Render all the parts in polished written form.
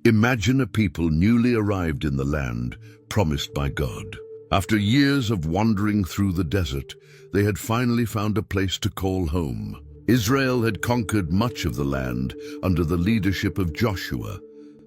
Imagine a people newly arrived in the land promised by God. After years of wandering through the desert, they had finally found a place to call home. Israel had conquered much of the land under the leadership of Joshua,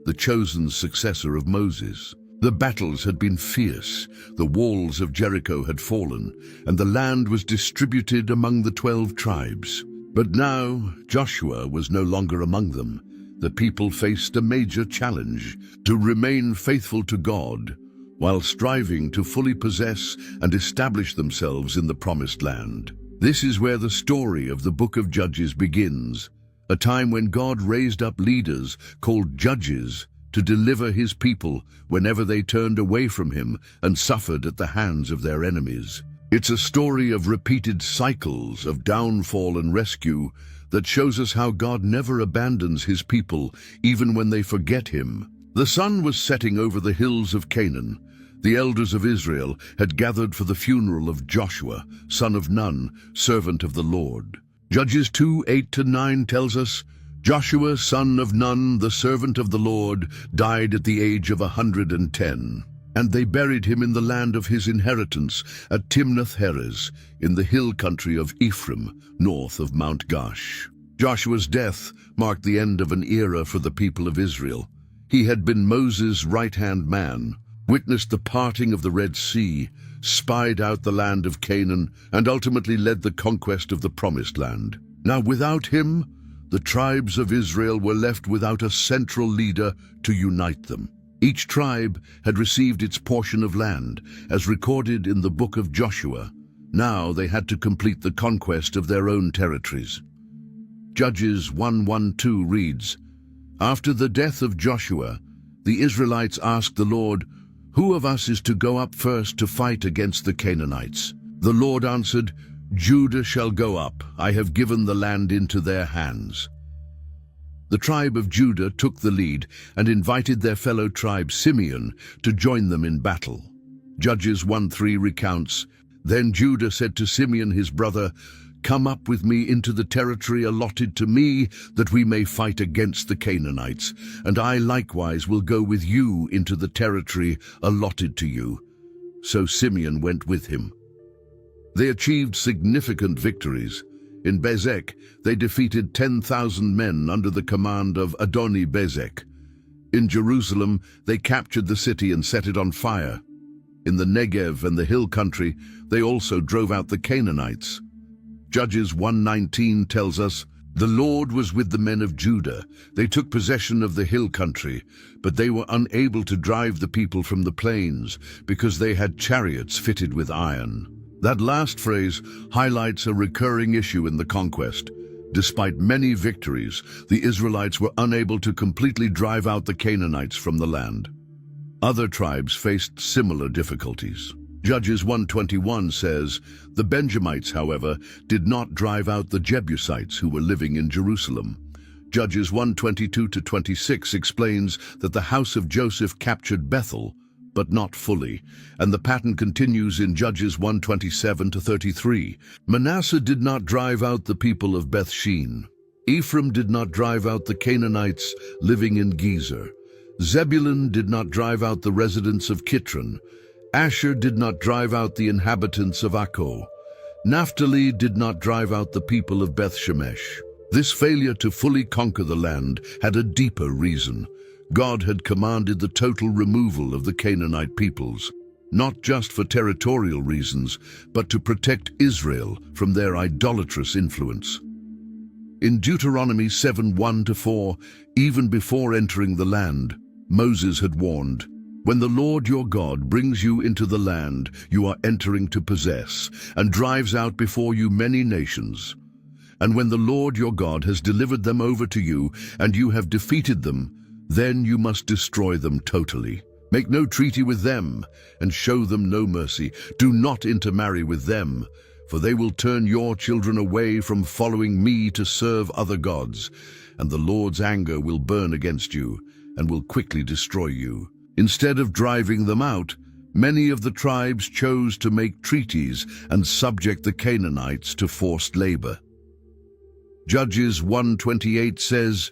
the chosen successor of Moses. The battles had been fierce, the walls of Jericho had fallen, and the land was distributed among the 12 tribes. But now Joshua was no longer among them. The people faced a major challenge: to remain faithful to God while striving to fully possess and establish themselves in the promised land. This is where the story of the book of Judges begins, a time when God raised up leaders called judges to deliver his people whenever they turned away from him and suffered at the hands of their enemies. It's a story of repeated cycles of downfall and rescue that shows us how God never abandons his people even when they forget him. The sun was setting over the hills of Canaan. The elders of Israel had gathered for the funeral of Joshua, son of Nun, servant of the Lord. Judges 2:8-9 tells us, Joshua, son of Nun, the servant of the Lord, died at the age of 110. And they buried him in the land of his inheritance at Timnath-Heres, in the hill country of Ephraim, north of Mount Gaash. Joshua's death marked the end of an era for the people of Israel. He had been Moses' right-hand man, witnessed the parting of the Red Sea, spied out the land of Canaan, and ultimately led the conquest of the Promised Land. Now, without him, the tribes of Israel were left without a central leader to unite them. Each tribe had received its portion of land, as recorded in the book of Joshua. Now they had to complete the conquest of their own territories. Judges 1:1-2 reads, After the death of Joshua, the Israelites asked the Lord, Who of us is to go up first to fight against the Canaanites? The Lord answered, Judah shall go up. I have given the land into their hands. The tribe of Judah took the lead and invited their fellow tribe Simeon to join them in battle. Judges 1:3 recounts, Then Judah said to Simeon his brother, Come up with me into the territory allotted to me, that we may fight against the Canaanites, and I likewise will go with you into the territory allotted to you. So Simeon went with him. They achieved significant victories. In Bezek, they defeated 10,000 men under the command of Adoni-Bezek. In Jerusalem, they captured the city and set it on fire. In the Negev and the hill country, they also drove out the Canaanites. Judges 1:19 tells us, The Lord was with the men of Judah. They took possession of the hill country, but they were unable to drive the people from the plains because they had chariots fitted with iron. That last phrase highlights a recurring issue in the conquest. Despite many victories, the Israelites were unable to completely drive out the Canaanites from the land. Other tribes faced similar difficulties. Judges 1:21 says, The Benjamites, however, did not drive out the Jebusites who were living in Jerusalem. Judges 1:22-26 explains that the house of Joseph captured Bethel, but not fully, and the pattern continues in Judges 1:27-33. Manasseh did not drive out the people of Beth-shean. Ephraim did not drive out the Canaanites living in Gezer. Zebulun did not drive out the residents of Kitron. Asher did not drive out the inhabitants of Akko. Naphtali did not drive out the people of Beth-Shemesh. This failure to fully conquer the land had a deeper reason. God had commanded the total removal of the Canaanite peoples, not just for territorial reasons, but to protect Israel from their idolatrous influence. In Deuteronomy 7:1-4, even before entering the land, Moses had warned, When the Lord your God brings you into the land you are entering to possess, and drives out before you many nations, and when the Lord your God has delivered them over to you, and you have defeated them, then you must destroy them totally. Make no treaty with them, and show them no mercy. Do not intermarry with them, for they will turn your children away from following me to serve other gods, and the Lord's anger will burn against you, and will quickly destroy you. Instead of driving them out, many of the tribes chose to make treaties and subject the Canaanites to forced labor. Judges 1:28 says,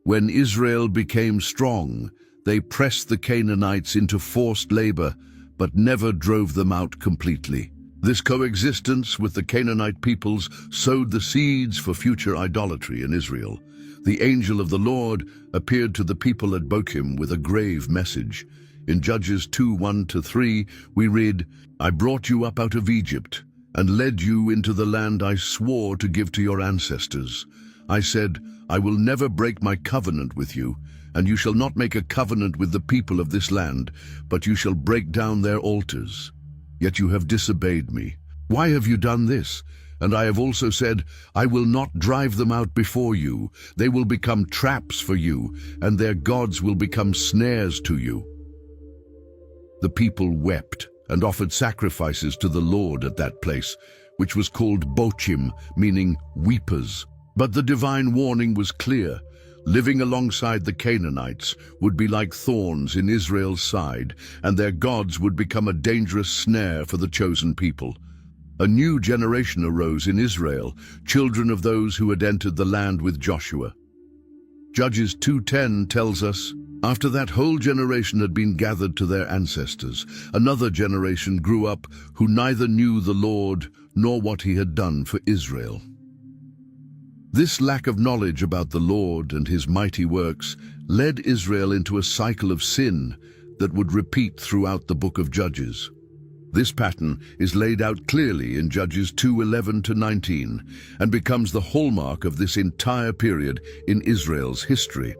When Israel became strong, they pressed the Canaanites into forced labor, but never drove them out completely. This coexistence with the Canaanite peoples sowed the seeds for future idolatry in Israel. The angel of the Lord appeared to the people at Bochim with a grave message. In Judges 2:1-3, we read, "I brought you up out of Egypt and led you into the land I swore to give to your ancestors. I said, I will never break my covenant with you, and you shall not make a covenant with the people of this land, but you shall break down their altars. Yet you have disobeyed me. Why have you done this? And I have also said, I will not drive them out before you. They will become traps for you, and their gods will become snares to you." The people wept and offered sacrifices to the Lord at that place, which was called Bochim, meaning weepers. But the divine warning was clear. Living alongside the Canaanites would be like thorns in Israel's side, and their gods would become a dangerous snare for the chosen people. A new generation arose in Israel, children of those who had entered the land with Joshua. Judges 2:10 tells us, "After that whole generation had been gathered to their ancestors, another generation grew up who neither knew the Lord nor what he had done for Israel." This lack of knowledge about the Lord and his mighty works led Israel into a cycle of sin that would repeat throughout the book of Judges. This pattern is laid out clearly in Judges 2:11-19 and becomes the hallmark of this entire period in Israel's history.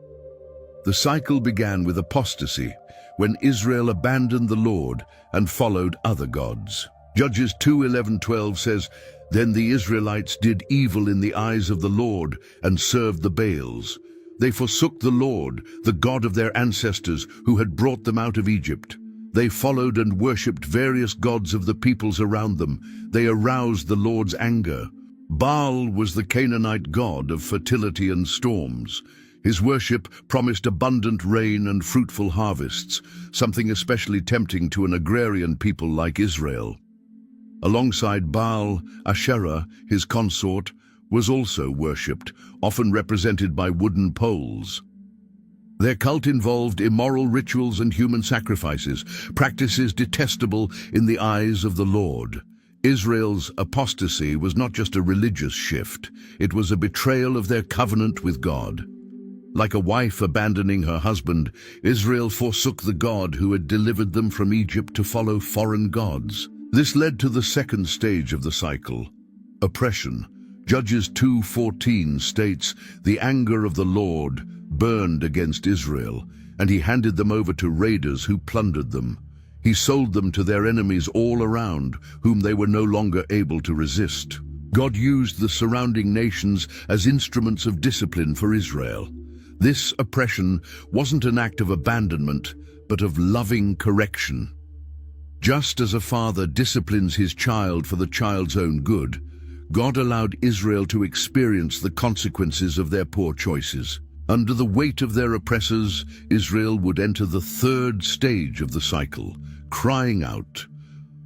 The cycle began with apostasy, when Israel abandoned the Lord and followed other gods. Judges 2:11-12 says, "Then the Israelites did evil in the eyes of the Lord and served the Baals. They forsook the Lord, the God of their ancestors, who had brought them out of Egypt. They followed and worshipped various gods of the peoples around them. They aroused the Lord's anger. Baal was the Canaanite god of fertility and storms. His worship promised abundant rain and fruitful harvests, something especially tempting to an agrarian people like Israel. Alongside Baal, Asherah, his consort, was also worshipped, often represented by wooden poles. Their cult involved immoral rituals and human sacrifices, practices detestable in the eyes of the Lord. Israel's apostasy was not just a religious shift, it was a betrayal of their covenant with God. Like a wife abandoning her husband, Israel forsook the God who had delivered them from Egypt to follow foreign gods. This led to the second stage of the cycle, oppression. Judges 2:14 states, "The anger of the Lord burned against Israel, and he handed them over to raiders who plundered them. He sold them to their enemies all around, whom they were no longer able to resist." God used the surrounding nations as instruments of discipline for Israel. This oppression wasn't an act of abandonment, but of loving correction. Just as a father disciplines his child for the child's own good, God allowed Israel to experience the consequences of their poor choices. Under the weight of their oppressors, Israel would enter the third stage of the cycle, crying out.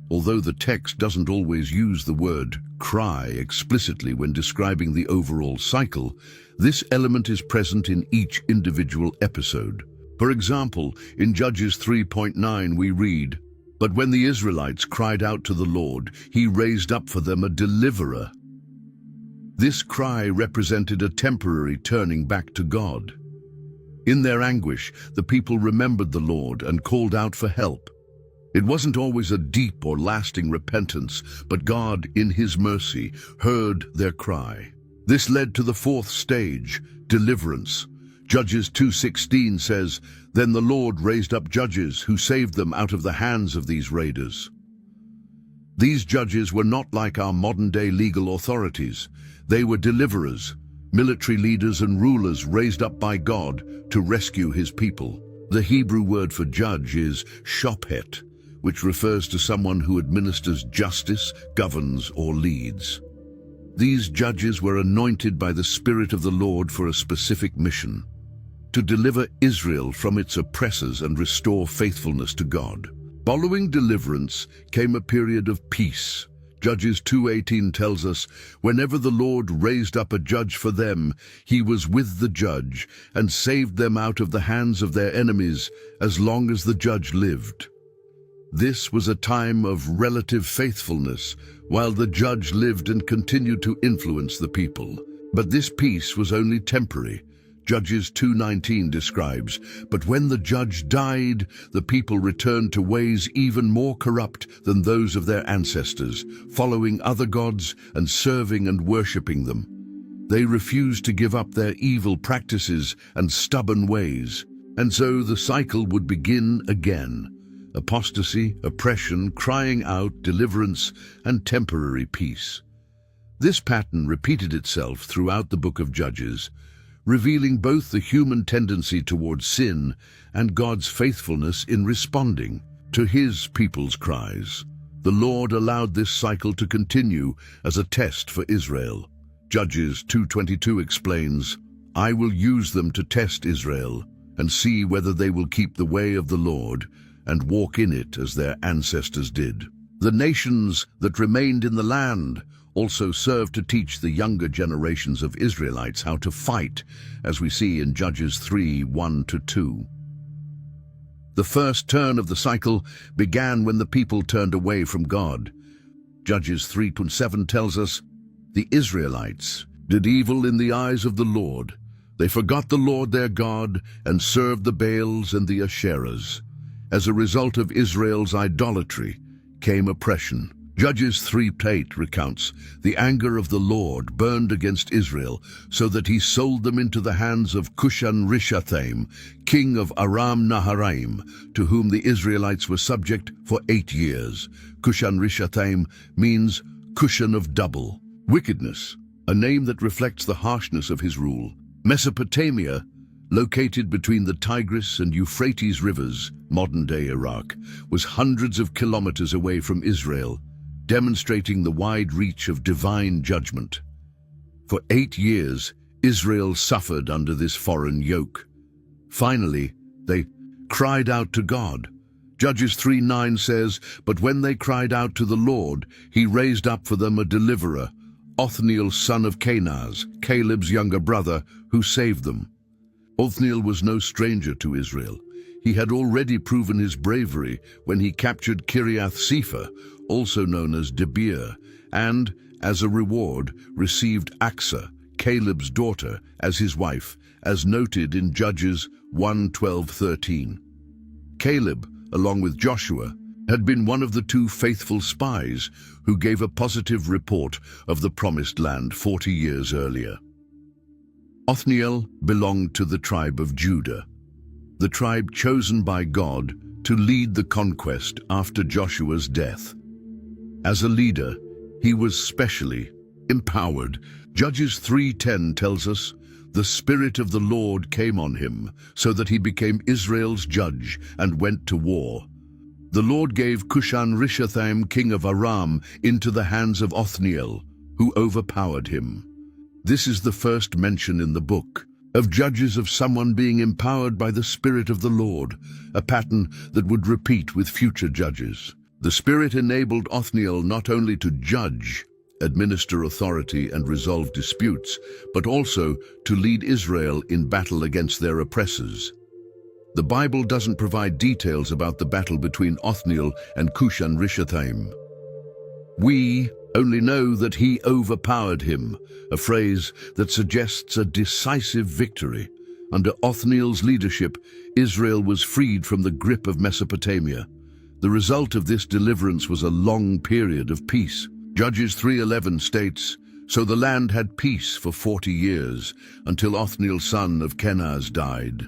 Although the text doesn't always use the word cry explicitly when describing the overall cycle, this element is present in each individual episode. For example, in Judges 3:9 we read, "But when the Israelites cried out to the Lord, he raised up for them a deliverer." This cry represented a temporary turning back to God. In their anguish, the people remembered the Lord and called out for help. It wasn't always a deep or lasting repentance, but God, in his mercy, heard their cry. This led to the fourth stage, deliverance. Judges 2:16 says, "Then the Lord raised up judges who saved them out of the hands of these raiders." These judges were not like our modern-day legal authorities. They were deliverers, military leaders and rulers raised up by God to rescue his people. The Hebrew word for judge is shophet, which refers to someone who administers justice, governs, or leads. These judges were anointed by the Spirit of the Lord for a specific mission: to deliver Israel from its oppressors and restore faithfulness to God. Following deliverance came a period of peace. Judges 2:18 tells us, "Whenever the Lord raised up a judge for them, he was with the judge and saved them out of the hands of their enemies as long as the judge lived." This was a time of relative faithfulness while the judge lived and continued to influence the people. But this peace was only temporary. Judges 2:19 describes, "But when the judge died, the people returned to ways even more corrupt than those of their ancestors, following other gods and serving and worshipping them. They refused to give up their evil practices and stubborn ways, and so the cycle would begin again. Apostasy, oppression, crying out, deliverance, and temporary peace." This pattern repeated itself throughout the book of Judges, revealing both the human tendency towards sin and God's faithfulness in responding to his people's cries. The Lord allowed this cycle to continue as a test for Israel. Judges 2:22 explains, "I will use them to test Israel and see whether they will keep the way of the Lord and walk in it as their ancestors did." The nations that remained in the land also served to teach the younger generations of Israelites how to fight, as we see in Judges 3:1-2. The first turn of the cycle began when the people turned away from God. Judges 3:7 tells us, "The Israelites did evil in the eyes of the Lord. They forgot the Lord their God and served the Baals and the Asherahs. As a result of Israel's idolatry came oppression." Judges 3:8 recounts, "The anger of the Lord burned against Israel, so that he sold them into the hands of Cushan-Rishathaim, king of Aram-Naharaim, to whom the Israelites were subject for 8 years. Cushan-Rishathaim means cushion of double. Wickedness, a name that reflects the harshness of his rule. Mesopotamia, located between the Tigris and Euphrates rivers, modern-day Iraq, was hundreds of kilometers away from Israel, demonstrating the wide reach of divine judgment. For 8 years, Israel suffered under this foreign yoke. Finally, they cried out to God. Judges 3:9 says, "But when they cried out to the Lord, he raised up for them a deliverer, Othniel son of Kenaz, Caleb's younger brother, who saved them." Othniel was no stranger to Israel. He had already proven his bravery when he captured Kiriath-Sepher, also known as Debir, and, as a reward, received Axa, Caleb's daughter, as his wife, as noted in Judges 1:12-13. Caleb, along with Joshua, had been one of the 2 faithful spies who gave a positive report of the Promised Land 40 years earlier. Othniel belonged to the tribe of Judah, the tribe chosen by God to lead the conquest after Joshua's death. As a leader, he was specially empowered. Judges 3:10 tells us, "The Spirit of the Lord came on him, so that he became Israel's judge and went to war. The Lord gave Cushan-Rishathaim, king of Aram, into the hands of Othniel, who overpowered him." This is the first mention in the book of Judges of someone being empowered by the Spirit of the Lord, a pattern that would repeat with future judges. The Spirit enabled Othniel not only to judge, administer authority, and resolve disputes, but also to lead Israel in battle against their oppressors. The Bible doesn't provide details about the battle between Othniel and Cushan-Rishathaim. We only know that he overpowered him, a phrase that suggests a decisive victory. Under Othniel's leadership, Israel was freed from the grip of Mesopotamia. The result of this deliverance was a long period of peace. Judges 3:11 states, "So the land had peace for 40 years, until Othniel son of Kenaz died."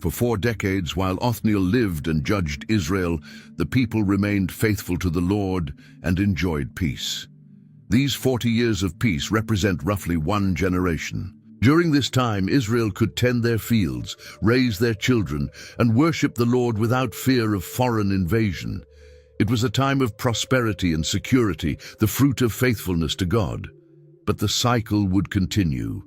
For 4 decades, while Othniel lived and judged Israel, the people remained faithful to the Lord and enjoyed peace. These 40 years of peace represent roughly 1 generation. During this time, Israel could tend their fields, raise their children, and worship the Lord without fear of foreign invasion. It was a time of prosperity and security, the fruit of faithfulness to God. But the cycle would continue.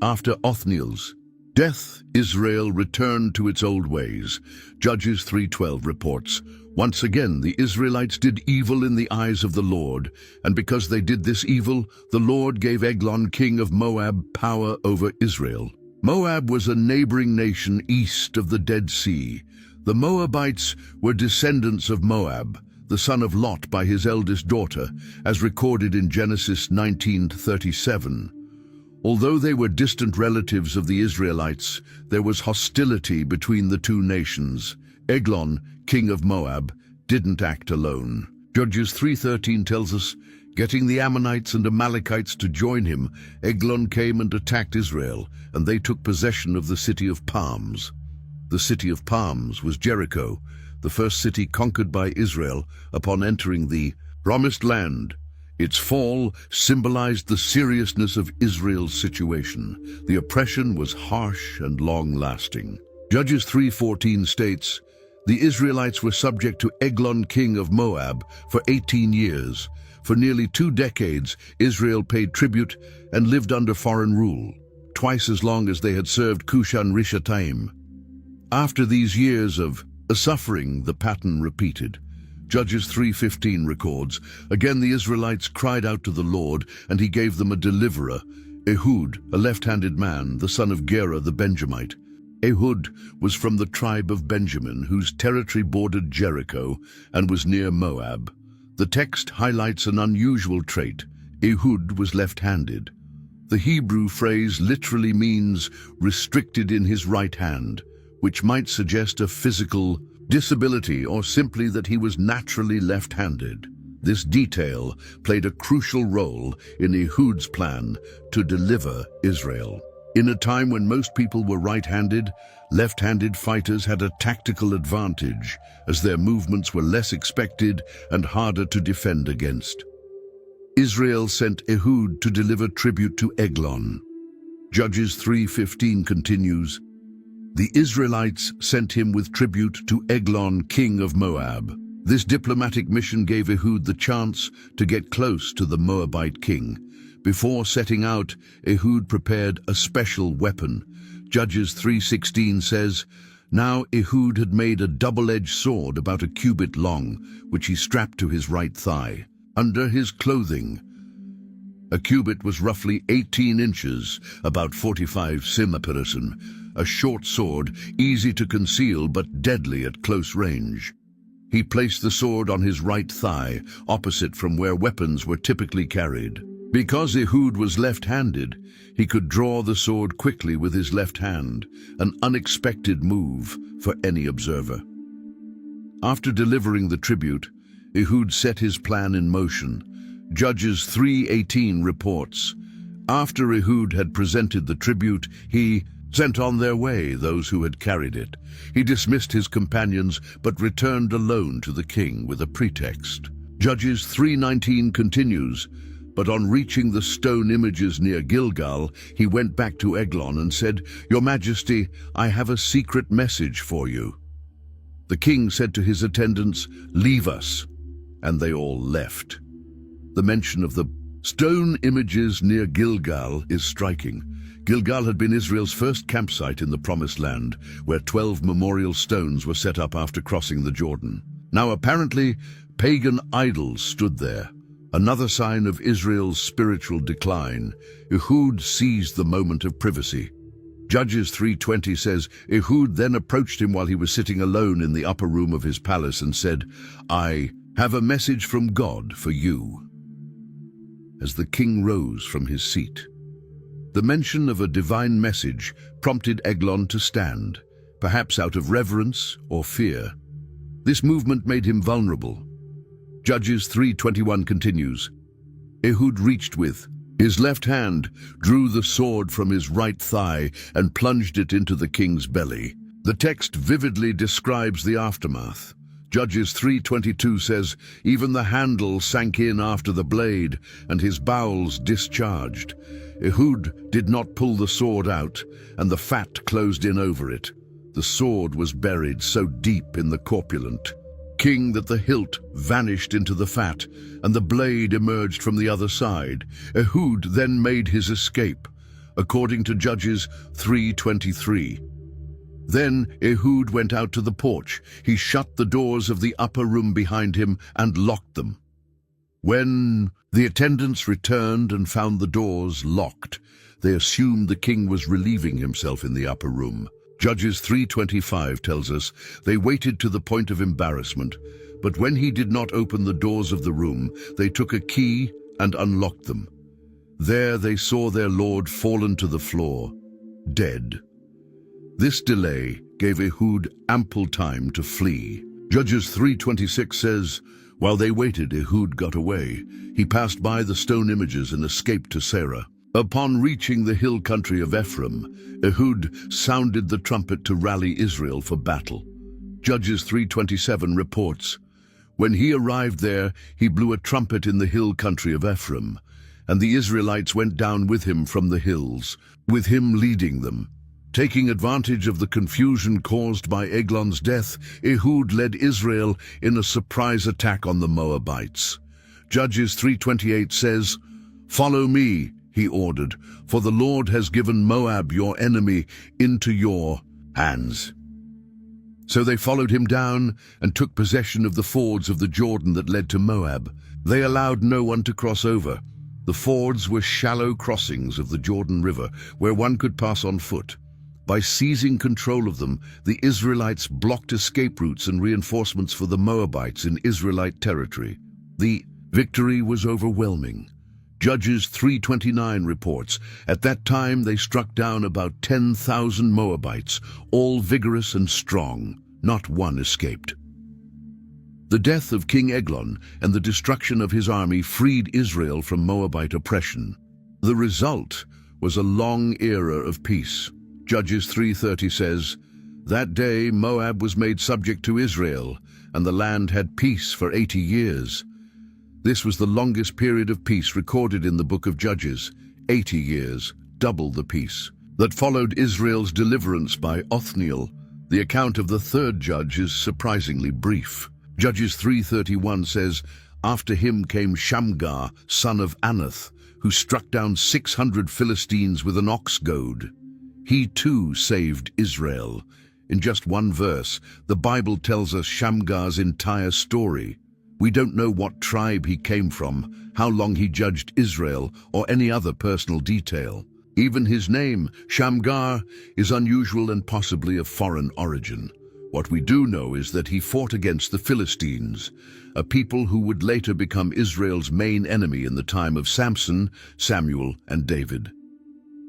After Othniel's Death, Israel returned to its old ways. Judges 3:12 reports, "Once again the Israelites did evil in the eyes of the Lord, and because they did this evil, the Lord gave Eglon king of Moab power over Israel." Moab was a neighboring nation east of the Dead Sea. The Moabites were descendants of Moab, the son of Lot by his eldest daughter, as recorded in Genesis 19:37. Although they were distant relatives of the Israelites, there was hostility between the two nations. Eglon, king of Moab, didn't act alone. Judges 3:13 tells us, getting the Ammonites and Amalekites to join him, Eglon came and attacked Israel, and they took possession of the city of Palms. The city of Palms was Jericho, the first city conquered by Israel upon entering the Promised Land. Its fall symbolized the seriousness of Israel's situation. The oppression was harsh and long-lasting. Judges 3:14 states, "The Israelites were subject to Eglon, king of Moab, for 18 years. For nearly 2 decades, Israel paid tribute and lived under foreign rule, twice as long as they had served Cushan-Rishathaim." After these years of suffering, the pattern repeated. Judges 3:15 records, "Again the Israelites cried out to the Lord, and he gave them a deliverer, Ehud, a left-handed man, the son of Gera the Benjamite." Ehud was from the tribe of Benjamin, whose territory bordered Jericho and was near Moab. The text highlights an unusual trait. Ehud was left-handed. The Hebrew phrase literally means restricted in his right hand, which might suggest a physical disability or simply that he was naturally left-handed. This detail played a crucial role in Ehud's plan to deliver Israel. In a time when most people were right-handed, left-handed fighters had a tactical advantage, as their movements were less expected and harder to defend against. Israel sent Ehud to deliver tribute to Eglon. Judges 3:15 continues, "The Israelites sent him with tribute to Eglon, king of Moab." This diplomatic mission gave Ehud the chance to get close to the Moabite king. Before setting out, Ehud prepared a special weapon. Judges 3:16 says, "Now Ehud had made a double-edged sword about a cubit long, which he strapped to his right thigh. Under his clothing, a cubit was roughly 18 inches, about 45 cm, a short sword, easy to conceal but deadly at close range. He placed the sword on his right thigh, opposite from where weapons were typically carried. Because Ehud was left-handed, he could draw the sword quickly with his left hand, an unexpected move for any observer. After delivering the tribute, Ehud set his plan in motion. Judges 3:18 reports, "After Ehud had presented the tribute, he sent on their way those who had carried it. He dismissed his companions, but returned alone to the king with a pretext." Judges 3:19 continues, "But on reaching the stone images near Gilgal, he went back to Eglon and said, 'Your Majesty, I have a secret message for you.' The king said to his attendants, 'Leave us,' and they all left." The mention of the stone images near Gilgal is striking. Gilgal had been Israel's first campsite in the Promised Land, where 12 memorial stones were set up after crossing the Jordan. Now apparently, pagan idols stood there, another sign of Israel's spiritual decline. Ehud seized the moment of privacy. Judges 3:20 says, "Ehud then approached him while he was sitting alone in the upper room of his palace and said, 'I have a message from God for you.'" As the king rose from his seat, the mention of a divine message prompted Eglon to stand, perhaps out of reverence or fear. This movement made him vulnerable. Judges 3:21 continues, "Ehud reached with his left hand, drew the sword from his right thigh, and plunged it into the king's belly." The text vividly describes the aftermath. Judges 3:22 says, "Even the handle sank in after the blade, and his bowels discharged. Ehud did not pull the sword out, and the fat closed in over it. The sword was buried so deep in the corpulent king that the hilt vanished into the fat, and the blade emerged from the other side. Ehud then made his escape. according to Judges 3:23. Then Ehud went out to the porch. He shut the doors of the upper room behind him and locked them. When the attendants returned and found the doors locked, they assumed the king was relieving himself in the upper room. Judges 3:25 tells us they waited to the point of embarrassment, but when he did not open the doors of the room, they took a key and unlocked them. There they saw their lord fallen to the floor, dead. This delay gave Ehud ample time to flee. Judges 3:26 says, while they waited, Ehud got away. He passed by the stone images and escaped to Sarah. Upon reaching the hill country of Ephraim, Ehud sounded the trumpet to rally Israel for battle. Judges 3:27 reports, when he arrived there, he blew a trumpet in the hill country of Ephraim, and the Israelites went down with him from the hills, with him leading them. Taking advantage of the confusion caused by Eglon's death, Ehud led Israel in a surprise attack on the Moabites. Judges 3:28 says, "Follow me," he ordered, "for the Lord has given Moab, your enemy, into your hands." So they followed him down and took possession of the fords of the Jordan that led to Moab. They allowed no one to cross over. The fords were shallow crossings of the Jordan River where one could pass on foot. By seizing control of them, the Israelites blocked escape routes and reinforcements for the Moabites in Israelite territory. The victory was overwhelming. Judges 3:29 reports, at that time they struck down about 10,000 Moabites, all vigorous and strong. Not one escaped. The death of King Eglon and the destruction of his army freed Israel from Moabite oppression. The result was a long era of peace. Judges 3:30 says, that day Moab was made subject to Israel, and the land had peace for 80 years. This was the longest period of peace recorded in the book of Judges, 80 years, double the peace, that followed Israel's deliverance by Othniel. The account of the third judge is surprisingly brief. Judges 3:31 says, after him came Shamgar, son of Anath, who struck down 600 Philistines with an ox goad. He too saved Israel. In just one verse, the Bible tells us Shamgar's entire story. We don't know what tribe he came from, how long he judged Israel, or any other personal detail. Even his name, Shamgar, is unusual and possibly of foreign origin. What we do know is that he fought against the Philistines, a people who would later become Israel's main enemy in the time of Samson, Samuel, and David.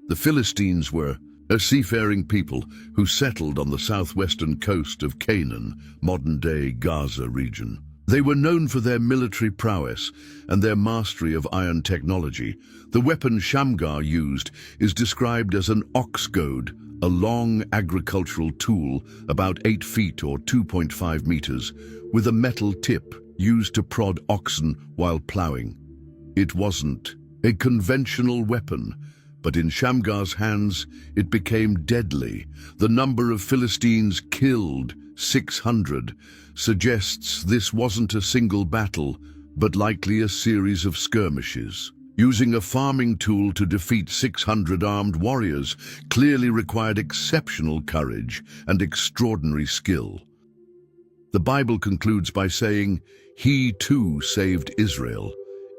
The Philistines were a seafaring people who settled on the southwestern coast of Canaan, modern-day Gaza region. They were known for their military prowess and their mastery of iron technology. The weapon Shamgar used is described as an ox goad, a long agricultural tool about 8 feet or 2.5 meters, with a metal tip used to prod oxen while plowing. It wasn't a conventional weapon, but in Shamgar's hands it became deadly. The number of Philistines killed, 600, suggests this wasn't a single battle, but likely a series of skirmishes. Using a farming tool to defeat 600 armed warriors clearly required exceptional courage and extraordinary skill. The Bible concludes by saying, he too saved Israel,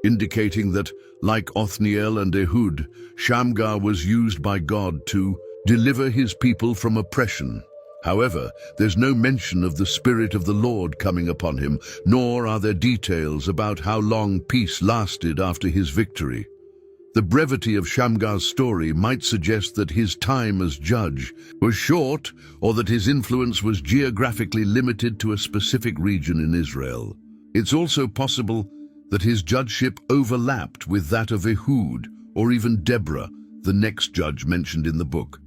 indicating that, like Othniel and Ehud, Shamgar was used by God to deliver his people from oppression. However, there's no mention of the Spirit of the Lord coming upon him, nor are there details about how long peace lasted after his victory. The brevity of Shamgar's story might suggest that his time as judge was short, or that his influence was geographically limited to a specific region in Israel. It's also possible that his judgeship overlapped with that of Ehud, or even Deborah, the next judge mentioned in the book.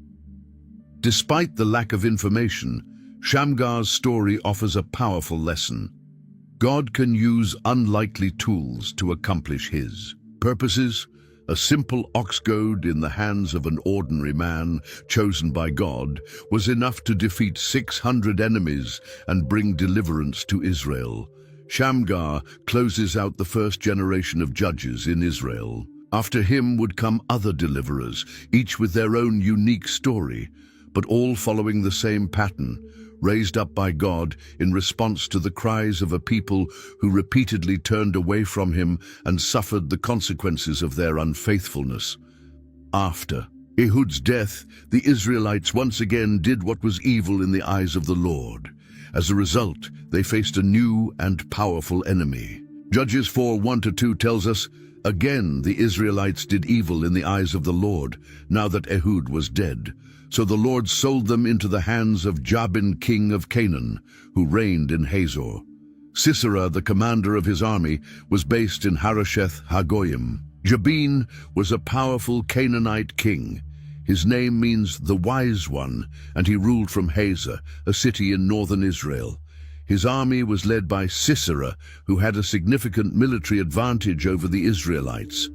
Despite the lack of information, Shamgar's story offers a powerful lesson. God can use unlikely tools to accomplish his purposes. A simple ox goad in the hands of an ordinary man, chosen by God, was enough to defeat 600 enemies and bring deliverance to Israel. Shamgar closes out the first generation of judges in Israel. After him would come other deliverers, each with their own unique story, but all following the same pattern, raised up by God in response to the cries of a people who repeatedly turned away from him and suffered the consequences of their unfaithfulness. After Ehud's death, the Israelites once again did what was evil in the eyes of the Lord. As a result, they faced a new and powerful enemy. Judges 4:1-2 tells us, "Again the Israelites did evil in the eyes of the Lord, now that Ehud was dead. So the Lord sold them into the hands of Jabin, king of Canaan, who reigned in Hazor. Sisera, the commander of his army, was based in Harosheth Hagoyim. Jabin was a powerful Canaanite king. His name means the wise one, and he ruled from Hazor, a city in northern Israel. His army was led by Sisera, who had a significant military advantage over the Israelites.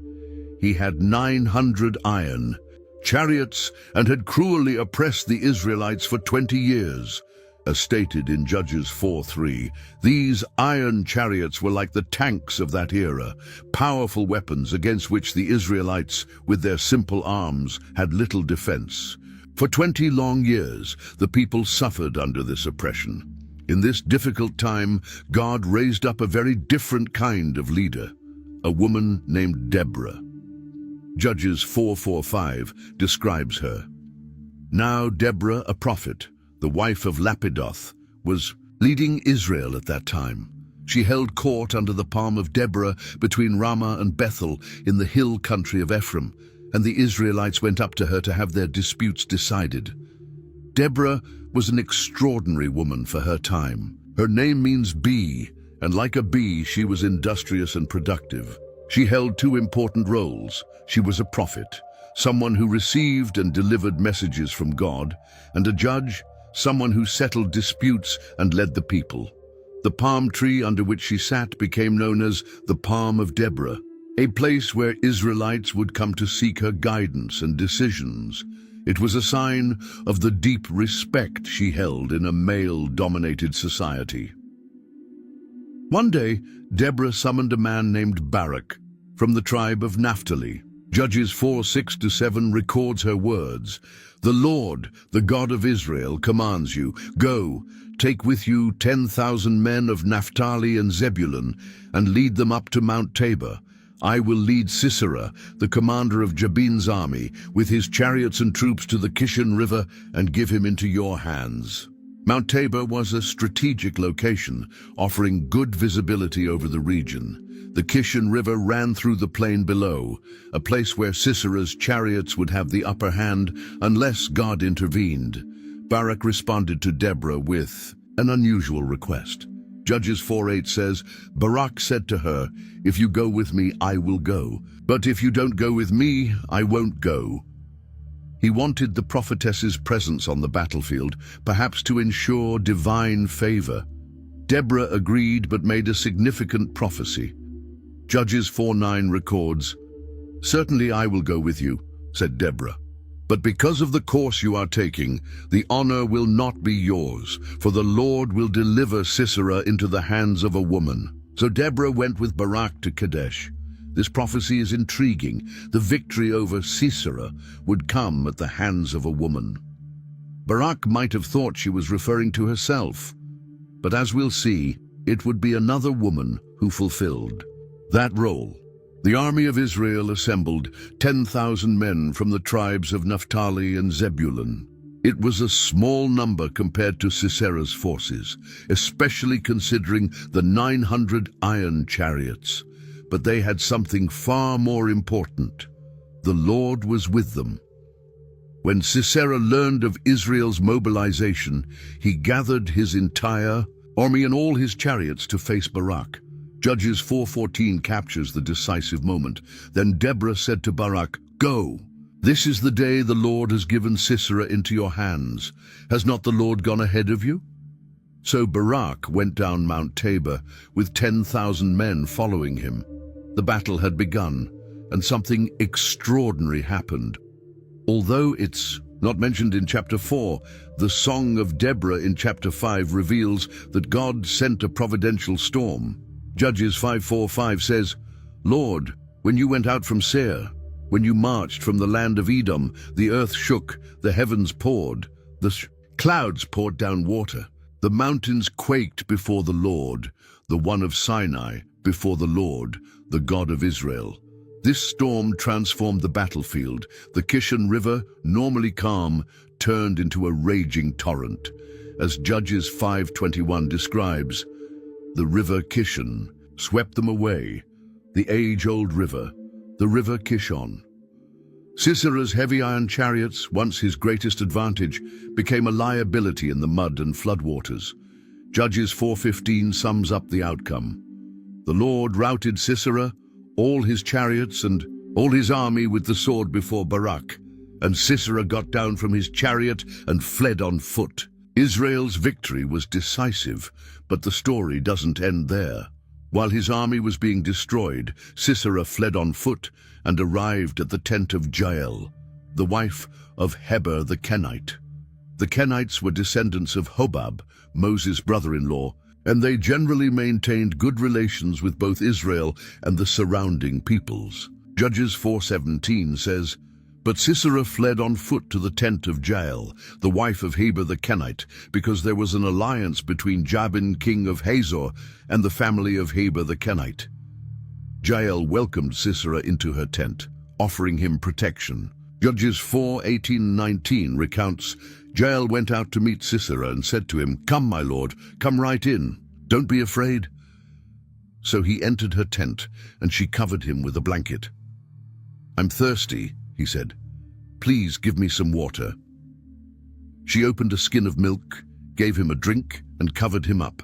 He had 900 iron chariots and had cruelly oppressed the Israelites for 20 years. As stated in Judges 4:3, these iron chariots were like the tanks of that era, powerful weapons against which the Israelites, with their simple arms, had little defense. For 20 long years, the people suffered under this oppression. In this difficult time, God raised up a very different kind of leader, a woman named Deborah. Judges 4:4-5 describes her. Now Deborah, a prophet, the wife of Lapidoth, was leading Israel at that time. She held court under the palm of Deborah between Ramah and Bethel in the hill country of Ephraim, and the Israelites went up to her to have their disputes decided. Deborah was an extraordinary woman for her time. Her name means bee, and like a bee, she was industrious and productive. She held two important roles. She was a prophet, someone who received and delivered messages from God, and a judge, someone who settled disputes and led the people. The palm tree under which she sat became known as the Palm of Deborah, a place where Israelites would come to seek her guidance and decisions. It was a sign of the deep respect she held in a male-dominated society. One day, Deborah summoned a man named Barak from the tribe of Naphtali. Judges 4:6-7 records her words. "The Lord, the God of Israel, commands you, go, take with you 10,000 men of Naphtali and Zebulun, and lead them up to Mount Tabor. I will lead Sisera, the commander of Jabin's army, with his chariots and troops to the Kishon River and give him into your hands." Mount Tabor was a strategic location, offering good visibility over the region. The Kishon River ran through the plain below, a place where Sisera's chariots would have the upper hand unless God intervened. Barak responded to Deborah with an unusual request. Judges 4:8 says, "Barak said to her, 'If you go with me, I will go. But if you don't go with me, I won't go.'" He wanted the prophetess's presence on the battlefield, perhaps to ensure divine favor. Deborah agreed but made a significant prophecy. Judges 4:9 records, "Certainly I will go with you," said Deborah. "But because of the course you are taking, the honor will not be yours, for the Lord will deliver Sisera into the hands of a woman." So Deborah went with Barak to Kadesh. This prophecy is intriguing. The victory over Sisera would come at the hands of a woman. Barak might have thought she was referring to herself, but as we'll see, it would be another woman who fulfilled that role. The army of Israel assembled 10,000 men from the tribes of Naphtali and Zebulun. It was a small number compared to Sisera's forces, especially considering the 900 iron chariots. But they had something far more important. The Lord was with them. When Sisera learned of Israel's mobilization, he gathered his entire army and all his chariots to face Barak. Judges 4:14 captures the decisive moment. Then Deborah said to Barak, "Go. This is the day the Lord has given Sisera into your hands. Has not the Lord gone ahead of you?" So Barak went down Mount Tabor with 10,000 men following him. The battle had begun, and something extraordinary happened. Although it's not mentioned in chapter 4, the Song of Deborah in chapter 5 reveals that God sent a providential storm. Judges 5:4-5 says, "Lord, When you went out from Seir, when you marched from the land of Edom, the earth shook, the heavens poured, the clouds poured down water. The mountains quaked before the Lord, the one of Sinai, before the Lord, the God of Israel. This storm transformed the battlefield. The Kishon River, normally calm, turned into a raging torrent. As Judges 5:21 describes, the river Kishon swept them away, the age-old river, the river Kishon. Sisera's heavy iron chariots, once his greatest advantage, became a liability in the mud and floodwaters. Judges 4:15 sums up the outcome. The Lord routed Sisera, all his chariots and all his army with the sword before Barak, and Sisera got down from his chariot and fled on foot. Israel's victory was decisive, but the story doesn't end there. While his army was being destroyed, Sisera fled on foot and arrived at the tent of Jael, the wife of Heber the Kenite. The Kenites were descendants of Hobab, Moses' brother-in-law, and they generally maintained good relations with both Israel and the surrounding peoples. Judges 4:17 says, "But Sisera fled on foot to the tent of Jael, the wife of Heber the Kenite, because there was an alliance between Jabin, king of Hazor, and the family of Heber the Kenite." Jael welcomed Sisera into her tent, offering him protection. Judges 4:18-19 recounts, Jael went out to meet Sisera and said to him, "Come, my lord, come right in. Don't be afraid." So he entered her tent, and she covered him with a blanket. "I'm thirsty," he said. "Please give me some water." She opened a skin of milk, gave him a drink, and covered him up.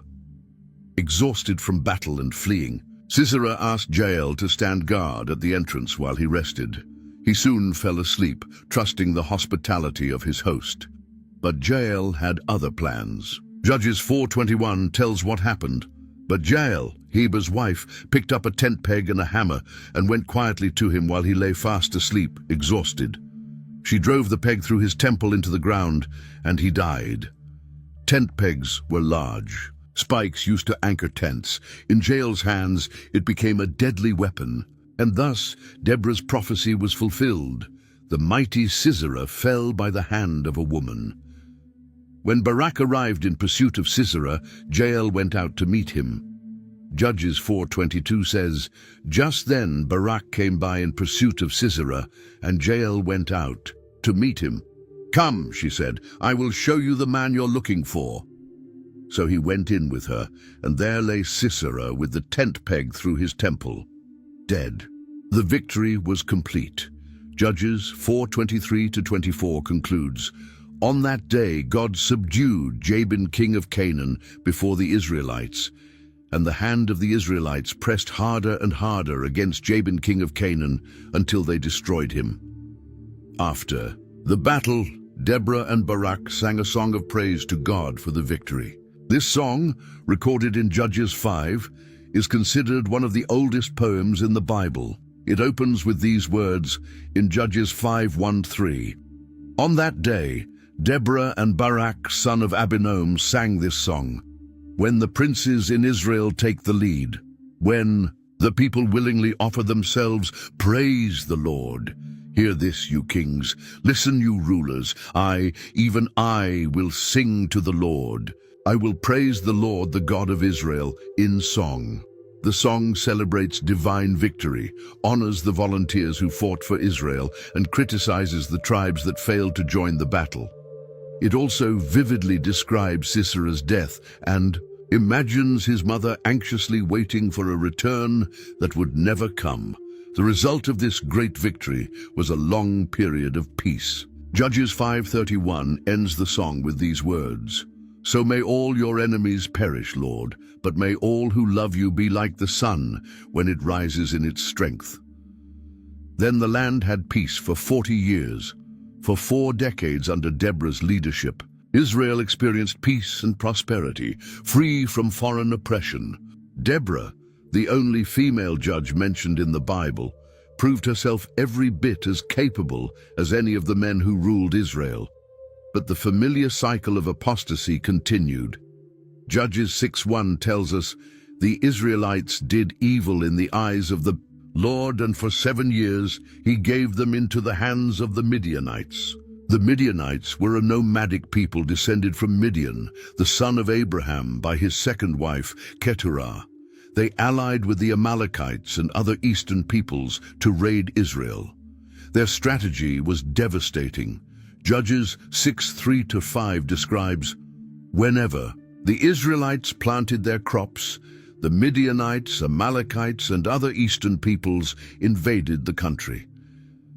Exhausted from battle and fleeing, Sisera asked Jael to stand guard at the entrance while he rested. He soon fell asleep, trusting the hospitality of his host. But Jael had other plans. Judges 4:21 tells what happened. But Jael, Heber's wife, picked up a tent peg and a hammer and went quietly to him while he lay fast asleep, exhausted. She drove the peg through his temple into the ground, and he died. Tent pegs were large. Spikes used to anchor tents. In Jael's hands, it became a deadly weapon. And thus, Deborah's prophecy was fulfilled. The mighty Sisera fell by the hand of a woman. When Barak arrived in pursuit of Sisera, Jael went out to meet him. Judges 4:22 says, "Just then Barak came by in pursuit of Sisera, and Jael went out to meet him. 'Come,' she said, 'I will show you the man you're looking for.' So he went in with her, and there lay Sisera with the tent peg through his temple, dead." The victory was complete. Judges 4:23-24 concludes, "On that day God subdued Jabin, king of Canaan, before the Israelites, and the hand of the Israelites pressed harder and harder against Jabin, king of Canaan, until they destroyed him." After the battle, Deborah and Barak sang a song of praise to God for the victory. This song, recorded in Judges 5, is considered one of the oldest poems in the Bible. It opens with these words in Judges 5:1-3. "On that day, Deborah and Barak, son of Abinoam, sang this song. When the princes in Israel take the lead, when the people willingly offer themselves, praise the Lord. Hear this, you kings. Listen, you rulers. Even I, will sing to the Lord. I will praise the Lord, the God of Israel, in song." The song celebrates divine victory, honors the volunteers who fought for Israel, and criticizes the tribes that failed to join the battle. It also vividly describes Sisera's death and imagines his mother anxiously waiting for a return that would never come. The result of this great victory was a long period of peace. Judges 5:31 ends the song with these words, "So may all your enemies perish, Lord, but may all who love you be like the sun when it rises in its strength." Then the land had peace for 40 years. For 4 decades under Deborah's leadership, Israel experienced peace and prosperity, free from foreign oppression. Deborah, the only female judge mentioned in the Bible, proved herself every bit as capable as any of the men who ruled Israel. But the familiar cycle of apostasy continued. Judges 6:1 tells us, "The Israelites did evil in the eyes of the Lord, and for 7 years he gave them into the hands of the Midianites. The Midianites were a nomadic people descended from Midian, the son of Abraham, by his second wife, Keturah. They allied with the Amalekites and other eastern peoples to raid Israel. Their strategy was devastating. Judges 6:3-5 describes, "Whenever the Israelites planted their crops, the Midianites, Amalekites, and other eastern peoples invaded the country.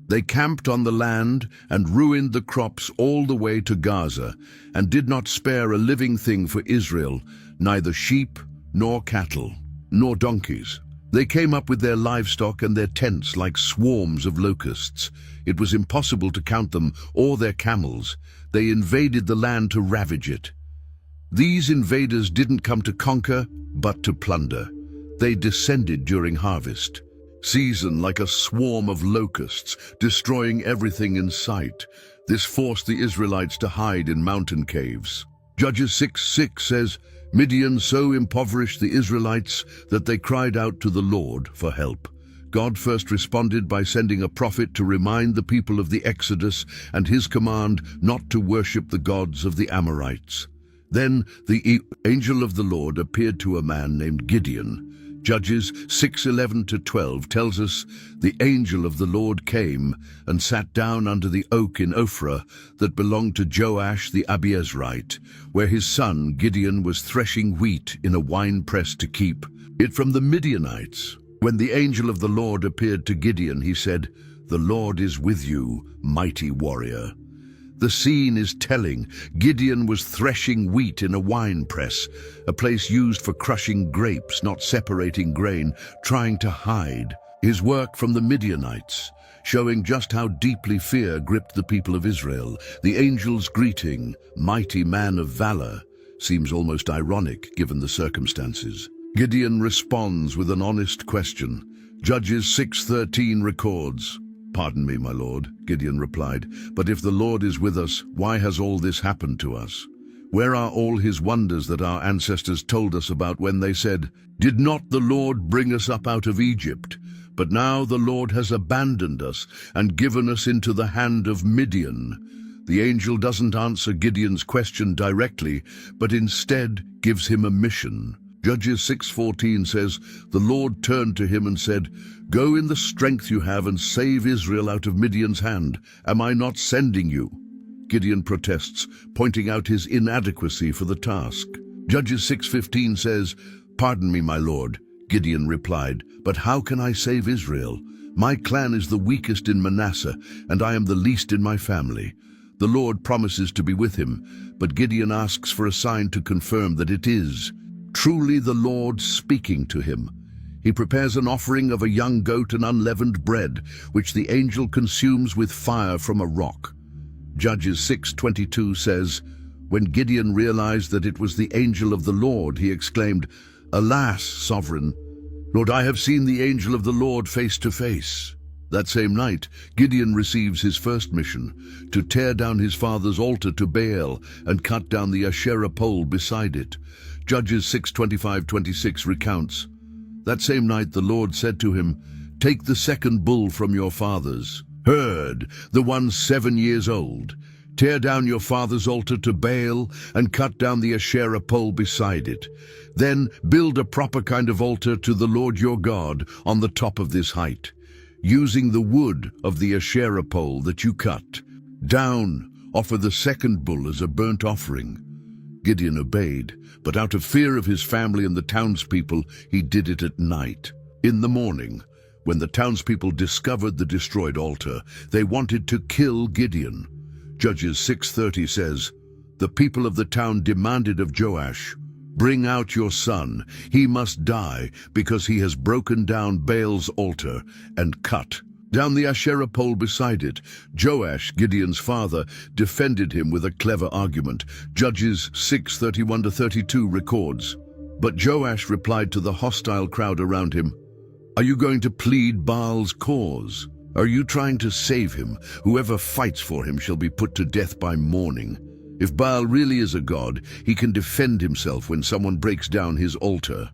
They camped on the land and ruined the crops all the way to Gaza, and did not spare a living thing for Israel, neither sheep, nor cattle, nor donkeys. They came up with their livestock and their tents like swarms of locusts. It was impossible to count them or their camels. They invaded the land to ravage it. These invaders didn't come to conquer, but to plunder. They descended during harvest season like a swarm of locusts, destroying everything in sight. This forced the Israelites to hide in mountain caves." Judges 6:6 says, "Midian so impoverished the Israelites that they cried out to the Lord for help. God first responded by sending a prophet to remind the people of the Exodus and his command not to worship the gods of the Amorites. Then the angel of the Lord appeared to a man named Gideon." Judges 6:11-12 tells us, "The angel of the Lord came and sat down under the oak in Ophrah that belonged to Joash the Abiezrite, where his son Gideon was threshing wheat in a winepress to keep it from the Midianites. When the angel of the Lord appeared to Gideon, he said, 'The Lord is with you, mighty warrior.'" The scene is telling. Gideon was threshing wheat in a winepress, a place used for crushing grapes, not separating grain, trying to hide his work from the Midianites, showing just how deeply fear gripped the people of Israel. The angel's greeting, "Mighty man of valor," seems almost ironic given the circumstances. Gideon responds with an honest question. Judges 6:13 records, "Pardon me, my lord," Gideon replied, "but if the Lord is with us, why has all this happened to us? Where are all his wonders that our ancestors told us about when they said, 'Did not the Lord bring us up out of Egypt?' But now the Lord has abandoned us and given us into the hand of Midian." The angel doesn't answer Gideon's question directly, but instead gives him a mission. Judges 6:14 says, "The Lord turned to him and said, 'Go in the strength you have and save Israel out of Midian's hand. Am I not sending you?' Gideon protests, pointing out his inadequacy for the task. Judges 6:15 says, "Pardon me, my lord," Gideon replied, "but how can I save Israel? My clan is the weakest in Manasseh, and I am the least in my family." The Lord promises to be with him, but Gideon asks for a sign to confirm that it is truly the Lord speaking to him. He prepares an offering of a young goat and unleavened bread, which the angel consumes with fire from a rock. Judges 6:22 says, "When Gideon realized that it was the angel of the Lord, he exclaimed, 'Alas, sovereign, Lord, I have seen the angel of the Lord face to face.'" That same night, Gideon receives his first mission, to tear down his father's altar to Baal and cut down the Asherah pole beside it. Judges 6:25-26 recounts, "That same night the Lord said to him, 'Take the second bull from your father's herd, the one 7 years old. Tear down your father's altar to Baal and cut down the Asherah pole beside it. Then build a proper kind of altar to the Lord your God on the top of this height, using the wood of the Asherah pole that you cut down. Offer the second bull as a burnt offering." Gideon obeyed, but out of fear of his family and the townspeople, he did it at night. In the morning, when the townspeople discovered the destroyed altar, they wanted to kill Gideon. Judges 6:30 says, "The people of the town demanded of Joash, 'Bring out your son. He must die because he has broken down Baal's altar and cut down the Asherah pole beside it.' Joash, Gideon's father, defended him with a clever argument. Judges 6:31-32 records, "But Joash replied to the hostile crowd around him, 'Are you going to plead Baal's cause? Are you trying to save him? Whoever fights for him shall be put to death by morning. If Baal really is a god, he can defend himself when someone breaks down his altar.'"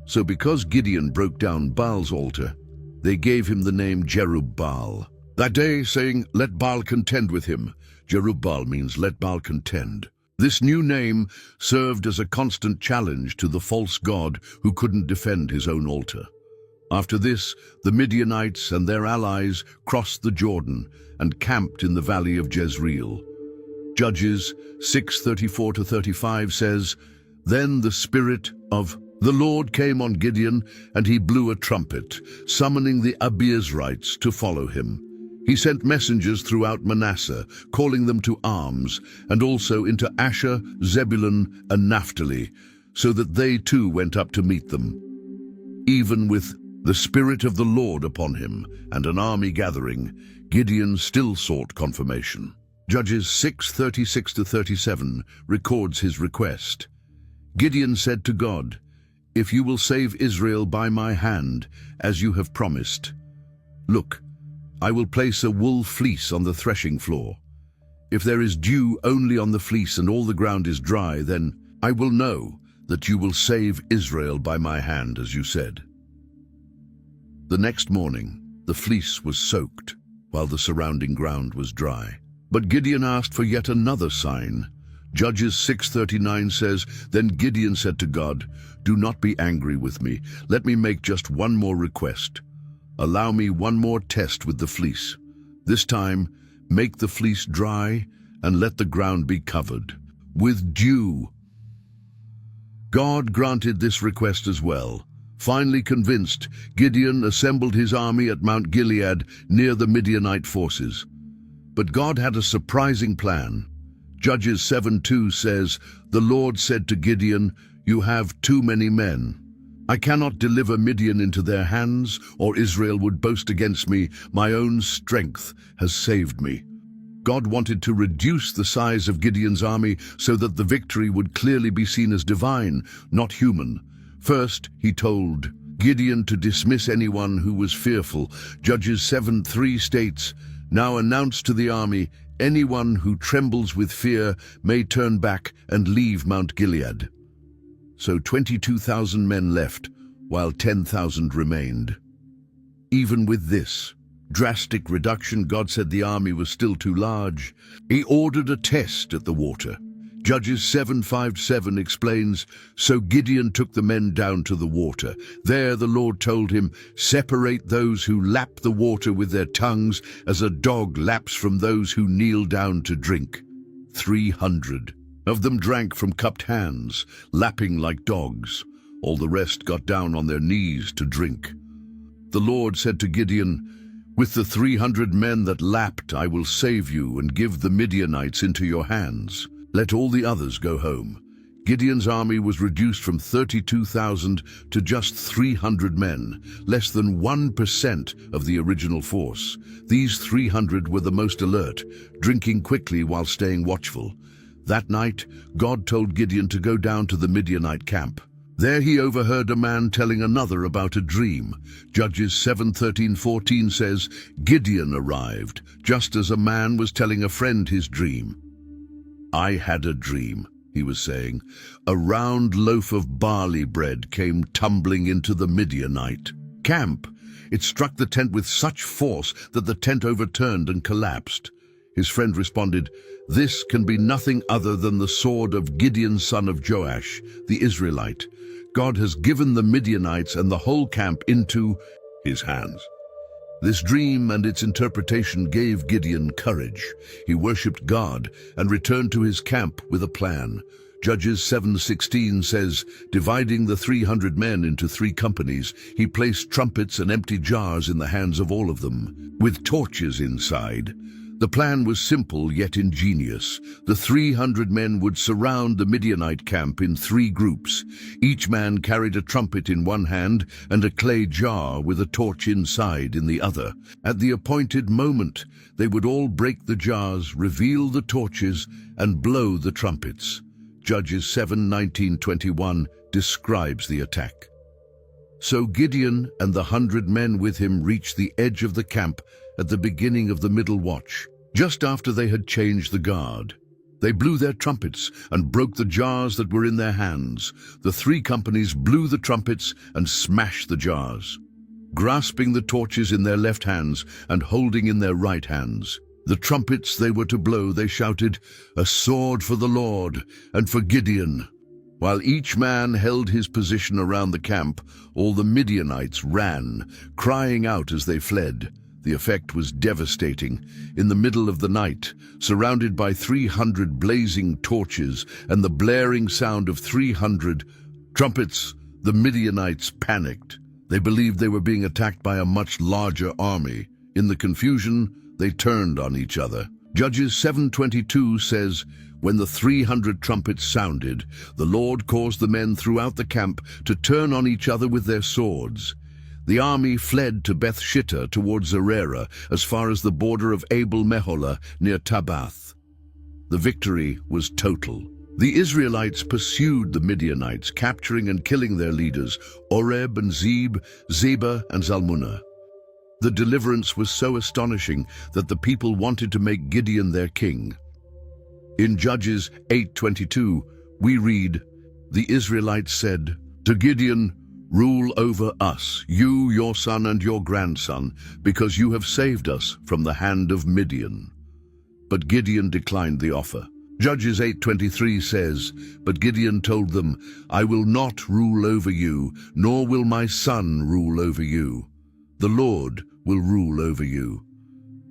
So because Gideon broke down Baal's altar, They gave him the name Jerubbaal. That day, saying, "Let Baal contend with him." Jerubbaal means "let Baal contend." This new name served as a constant challenge to the false god who couldn't defend his own altar. After this, the Midianites and their allies crossed the Jordan and camped in the valley of Jezreel. Judges 6:34-35 says, "Then the Spirit of the Lord came on Gideon, and he blew a trumpet, summoning the Abiezrites to follow him. He sent messengers throughout Manasseh, calling them to arms, and also into Asher, Zebulun, and Naphtali, so that they too went up to meet them. Even with the Spirit of the Lord upon him and an army gathering, Gideon still sought confirmation." Judges 6:36-37 records his request. Gideon said to God, "If you will save Israel by my hand, as you have promised, look, I will place a wool fleece on the threshing floor. If there is dew only on the fleece and all the ground is dry, then I will know that you will save Israel by my hand, as you said." The next morning, the fleece was soaked, while the surrounding ground was dry. But Gideon asked for yet another sign. Judges 6:39 says, "Then Gideon said to God, 'Do not be angry with me. Let me make just one more request. Allow me one more test with the fleece. This time, make the fleece dry and let the ground be covered with dew.'" God granted this request as well. Finally convinced, Gideon assembled his army at Mount Gilead near the Midianite forces. But God had a surprising plan. Judges 7:2 says, "The Lord said to Gideon, 'You have too many men. I cannot deliver Midian into their hands, or Israel would boast against me. My own strength has saved me.'" God wanted to reduce the size of Gideon's army so that the victory would clearly be seen as divine, not human. First, he told Gideon to dismiss anyone who was fearful. Judges 7:3 states, "Now announce to the army, anyone who trembles with fear may turn back and leave Mount Gilead." So 22,000 men left, while 10,000 remained. Even with this drastic reduction, God said the army was still too large. He ordered a test at the water. Judges 7:5-7 explains, "So Gideon took the men down to the water. There the Lord told him, 'Separate those who lap the water with their tongues as a dog laps from those who kneel down to drink.' 300 of them drank from cupped hands, lapping like dogs. All the rest got down on their knees to drink. The Lord said to Gideon, 'With the 300 men that lapped, I will save you and give the Midianites into your hands. Let all the others go home.' Gideon's army was reduced from 32,000 to just 300 men, less than 1% of the original force. These 300 were the most alert, drinking quickly while staying watchful. That night, God told Gideon to go down to the Midianite camp. There he overheard a man telling another about a dream. Judges 7:13-14 says, "Gideon arrived, just as a man was telling a friend his dream. 'I had a dream,' he was saying. 'A round loaf of barley bread came tumbling into the Midianite camp. It struck the tent with such force that the tent overturned and collapsed.' His friend responded, 'This can be nothing other than the sword of Gideon son of Joash, the Israelite. God has given the Midianites and the whole camp into his hands.' This dream and its interpretation gave Gideon courage. He worshipped God and returned to his camp with a plan. Judges 7:16 says, "Dividing the 300 men into 3 companies, he placed trumpets and empty jars in the hands of all of them, with torches inside. The plan was simple yet ingenious. The 300 men would surround the Midianite camp in 3 groups. Each man carried a trumpet in one hand and a clay jar with a torch inside in the other. At the appointed moment, they would all break the jars, reveal the torches, and blow the trumpets." Judges 7:19-21 describes the attack. So Gideon and the 100 men with him reached the edge of the camp at the beginning of the middle watch, just after they had changed the guard. They blew their trumpets and broke the jars that were in their hands. The 3 companies blew the trumpets and smashed the jars. grasping the torches in their left hands and holding in their right hands. The trumpets they were to blow, they shouted, "A sword for the Lord and for Gideon." While each man held his position around the camp, all the Midianites ran, crying out as they fled. The effect was devastating. In the middle of the night, surrounded by 300 blazing torches and the blaring sound of 300 trumpets, the Midianites panicked. They believed they were being attacked by a much larger army. In the confusion, they turned on each other. Judges 7:22 says, "When the 300 trumpets sounded, the Lord caused the men throughout the camp to turn on each other with their swords. The army fled to Beth Shittah towards Zerera, as far as the border of Abel Meholah near Tabath." The victory was total. The Israelites pursued the Midianites, capturing and killing their leaders, Oreb and Zeb, Zebah and Zalmunna. The deliverance was so astonishing that the people wanted to make Gideon their king. In Judges 8:22, we read, "The Israelites said to Gideon, 'Rule over us, you, your son and your grandson, because you have saved us from the hand of Midian.' But Gideon declined the offer." Judges 8:23 says, "But Gideon told them, 'I will not rule over you, nor will my son rule over you. The Lord will rule over you.'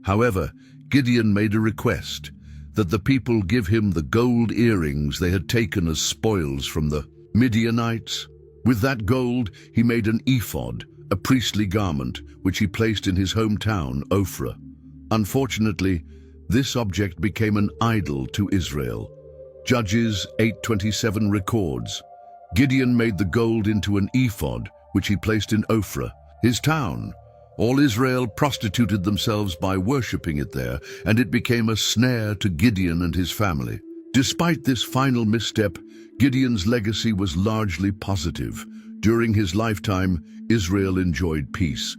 However, Gideon made a request that the people give him the gold earrings they had taken as spoils from the Midianites. With that gold, he made an ephod, a priestly garment, which he placed in his hometown, Ophrah. Unfortunately, this object became an idol to Israel. Judges 8:27 records, "Gideon made the gold into an ephod, which he placed in Ophrah, his town. All Israel prostituted themselves by worshipping it there, and it became a snare to Gideon and his family." Despite this final misstep, Gideon's legacy was largely positive. During his lifetime, Israel enjoyed peace.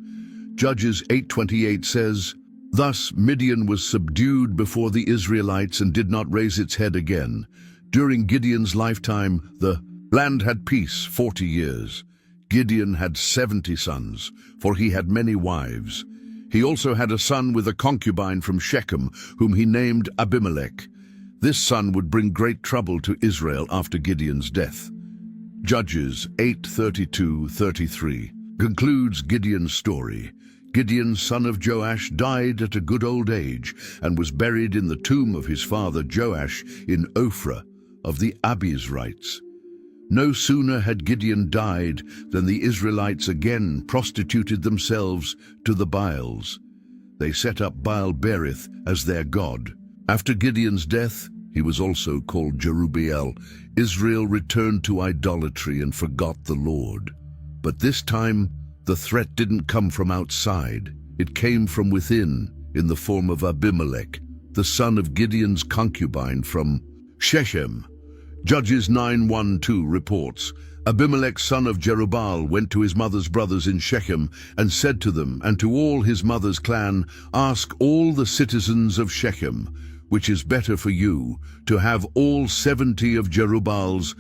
Judges 8:28 says, "Thus Midian was subdued before the Israelites and did not raise its head again. During Gideon's lifetime, the land had peace 40 years. Gideon had 70 sons, for he had many wives. He also had a son with a concubine from Shechem, whom he named Abimelech. This son would bring great trouble to Israel after Gideon's death." Judges 8:32-33 concludes Gideon's story. Gideon, son of Joash, died at a good old age and was buried in the tomb of his father Joash in Ophrah of the Abizrites. No sooner had Gideon died than the Israelites again prostituted themselves to the Baals. They set up Baal-berith as their god. After Gideon's death, he was also called Jerubbaal, Israel returned to idolatry and forgot the Lord. But this time, the threat didn't come from outside. It came from within, in the form of Abimelech, the son of Gideon's concubine from Shechem. Judges 9:1-2 reports, "Abimelech son of Jerubbaal went to his mother's brothers in Shechem and said to them and to all his mother's clan, 'Ask all the citizens of Shechem, which is better for you, to have all 70 of Jerubbaal's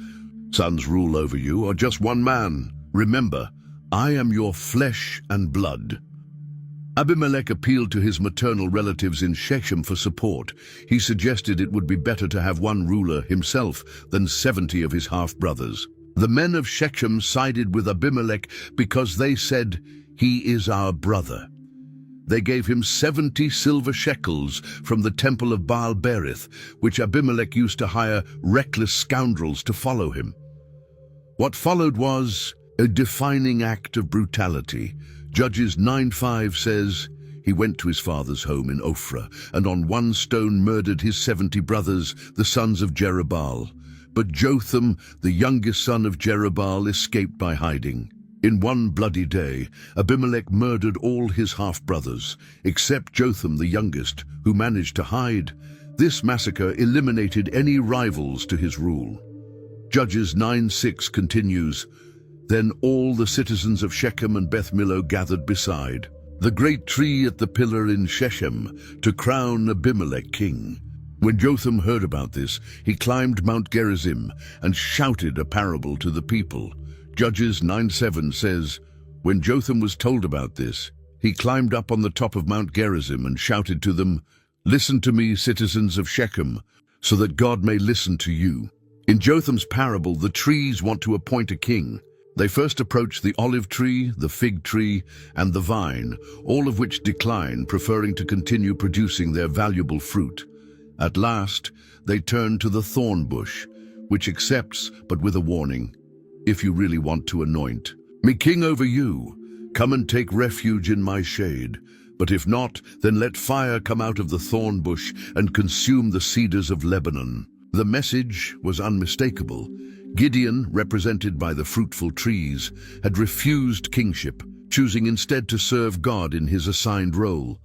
sons rule over you, or just one man? Remember, I am your flesh and blood.'" Abimelech appealed to his maternal relatives in Shechem for support. He suggested it would be better to have one ruler himself than 70 of his half-brothers. The men of Shechem sided with Abimelech because they said, "He is our brother." They gave him 70 silver shekels from the temple of Baal-berith, which Abimelech used to hire reckless scoundrels to follow him. What followed was a defining act of brutality. Judges 9:5 says, "He went to his father's home in Ophrah, and on one stone murdered his 70 brothers, the sons of Jerubbaal. But Jotham, the youngest son of Jerubbaal, escaped by hiding. In one bloody day, Abimelech murdered all his half-brothers, except Jotham, the youngest, who managed to hide. This massacre eliminated any rivals to his rule." Judges 9:6 continues, "Then all the citizens of Shechem and Beth Millo gathered beside the great tree at the pillar in Shechem to crown Abimelech king. When Jotham heard about this, he climbed Mount Gerizim and shouted a parable to the people." Judges 9:7 says, When Jotham was told about this, he climbed up on the top of Mount Gerizim and shouted to them, "Listen to me, citizens of Shechem, so that God may listen to you." In Jotham's parable, the trees want to appoint a king. They first approach the olive tree, the fig tree, and the vine, all of which decline, preferring to continue producing their valuable fruit. At last, they turn to the thorn bush, which accepts, but with a warning. "If you really want to anoint me king over you, come and take refuge in my shade. But if not, then let fire come out of the thorn bush and consume the cedars of Lebanon." The message was unmistakable. Gideon, represented by the fruitful trees, had refused kingship, choosing instead to serve God in his assigned role.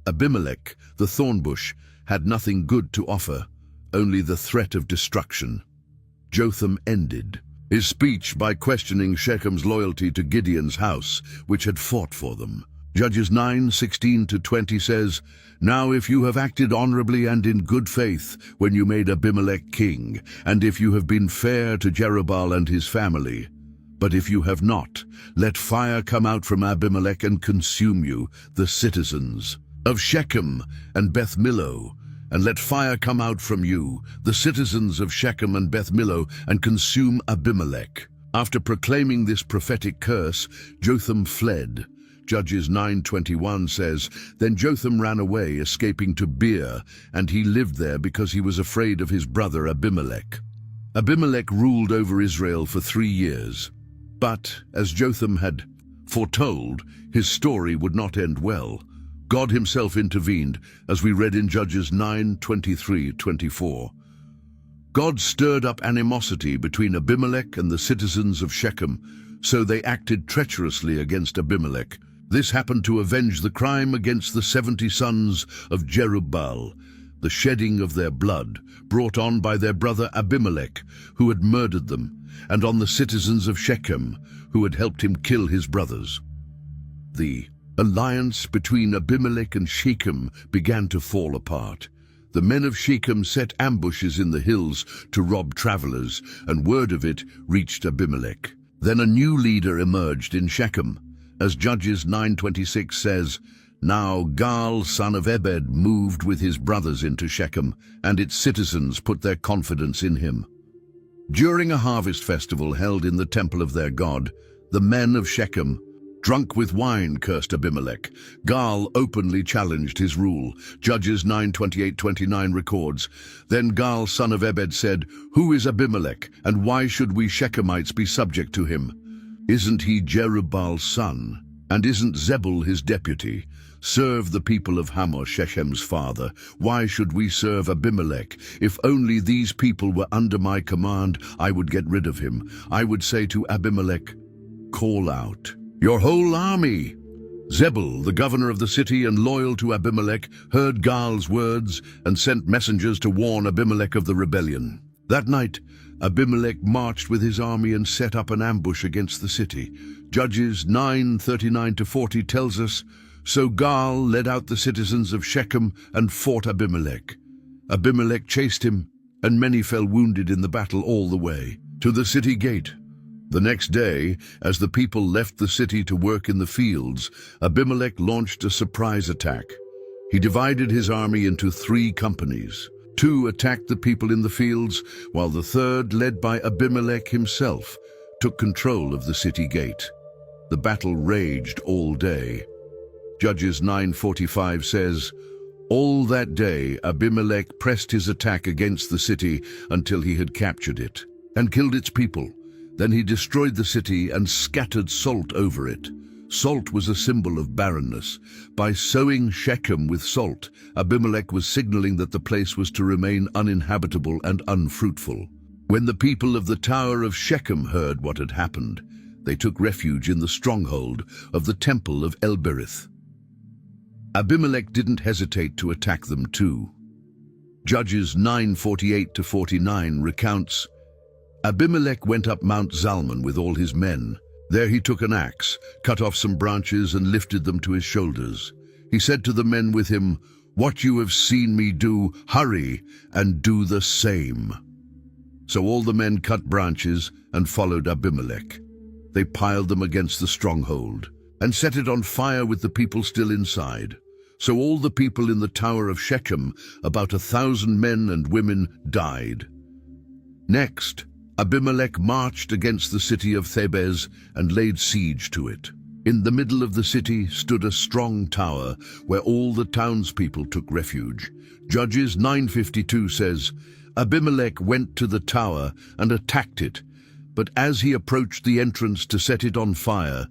Abimelech, the thorn bush, had nothing good to offer, only the threat of destruction. Jotham ended his speech by questioning Shechem's loyalty to Gideon's house, which had fought for them. Judges 9:16-20 says, "Now if you have acted honorably and in good faith when you made Abimelech king, and if you have been fair to Jerubbaal and his family, but if you have not, let fire come out from Abimelech and consume you, the citizens of Shechem and Beth Millo, and let fire come out from you, the citizens of Shechem and Beth Millo, and consume Abimelech." After proclaiming this prophetic curse, Jotham fled. Judges 9:21 says, "Then Jotham ran away, escaping to Beer, and he lived there because he was afraid of his brother Abimelech." Abimelech ruled over Israel for 3 years. But, as Jotham had foretold, his story would not end well. God himself intervened, as we read in Judges 9:23-24. God stirred up animosity between Abimelech and the citizens of Shechem, so they acted treacherously against Abimelech. This happened to avenge the crime against the 70 sons of Jerubbaal, the shedding of their blood brought on by their brother Abimelech, who had murdered them, and on the citizens of Shechem, who had helped him kill his brothers. The alliance between Abimelech and Shechem began to fall apart. The men of Shechem set ambushes in the hills to rob travelers, and word of it reached Abimelech. Then a new leader emerged in Shechem. As Judges 9:26 says, "Now Gaal, son of Ebed, moved with his brothers into Shechem, and its citizens put their confidence in him." During a harvest festival held in the temple of their god, the men of Shechem, drunk with wine, cursed Abimelech. Gaal openly challenged his rule. Judges 9:28-29 records, "Then Gaal, son of Ebed, said, 'Who is Abimelech, and why should we Shechemites be subject to him? Isn't he Jerubbaal's son? And isn't Zebul his deputy? Serve the people of Hamor, Shechem's father. Why should we serve Abimelech? If only these people were under my command, I would get rid of him. I would say to Abimelech, call out your whole army.'" Zebul, the governor of the city and loyal to Abimelech, heard Gaal's words and sent messengers to warn Abimelech of the rebellion. That night, Abimelech marched with his army and set up an ambush against the city. Judges 9:39-40 tells us, "So Gaal led out the citizens of Shechem and fought Abimelech. Abimelech chased him, and many fell wounded in the battle all the way to the city gate." The next day, as the people left the city to work in the fields, Abimelech launched a surprise attack. He divided his army into 3 companies. 2 attacked the people in the fields, while the 3rd, led by Abimelech himself, took control of the city gate. The battle raged all day. Judges 9:45 says, "All that day Abimelech pressed his attack against the city until he had captured it and killed its people. Then he destroyed the city and scattered salt over it." Salt was a symbol of barrenness. By sowing Shechem with salt, Abimelech was signaling that the place was to remain uninhabitable and unfruitful. When the people of the Tower of Shechem heard what had happened, they took refuge in the stronghold of the temple of Elberith. Abimelech didn't hesitate to attack them too. Judges 9:48-49 recounts, "Abimelech went up Mount Zalmon with all his men. There he took an axe, cut off some branches and lifted them to his shoulders. He said to the men with him, 'What you have seen me do, hurry and do the same.' So all the men cut branches and followed Abimelech. They piled them against the stronghold and set it on fire with the people still inside. So all the people in the tower of Shechem, about 1,000 men and women, died. Next, Abimelech marched against the city of Thebez and laid siege to it. In the middle of the city stood a strong tower where all the townspeople took refuge. Judges 9:52 says, Abimelech went to the tower and attacked it, but as he approached the entrance to set it on fire,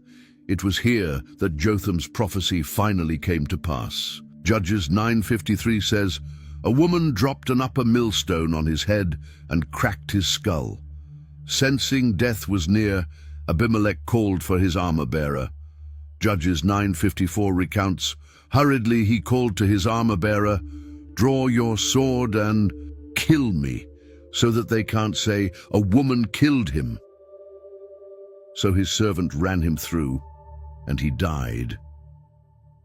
it was here that Jotham's prophecy finally came to pass. Judges 9:53 says, a woman dropped an upper millstone on his head and cracked his skull. Sensing death was near, Abimelech called for his armor-bearer. Judges 9:54 recounts, hurriedly he called to his armor-bearer, draw your sword and kill me, so that they can't say, a woman killed him. So his servant ran him through, and he died.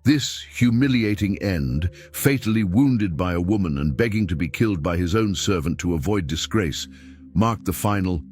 This humiliating end, fatally wounded by a woman and begging to be killed by his own servant to avoid disgrace, marked the final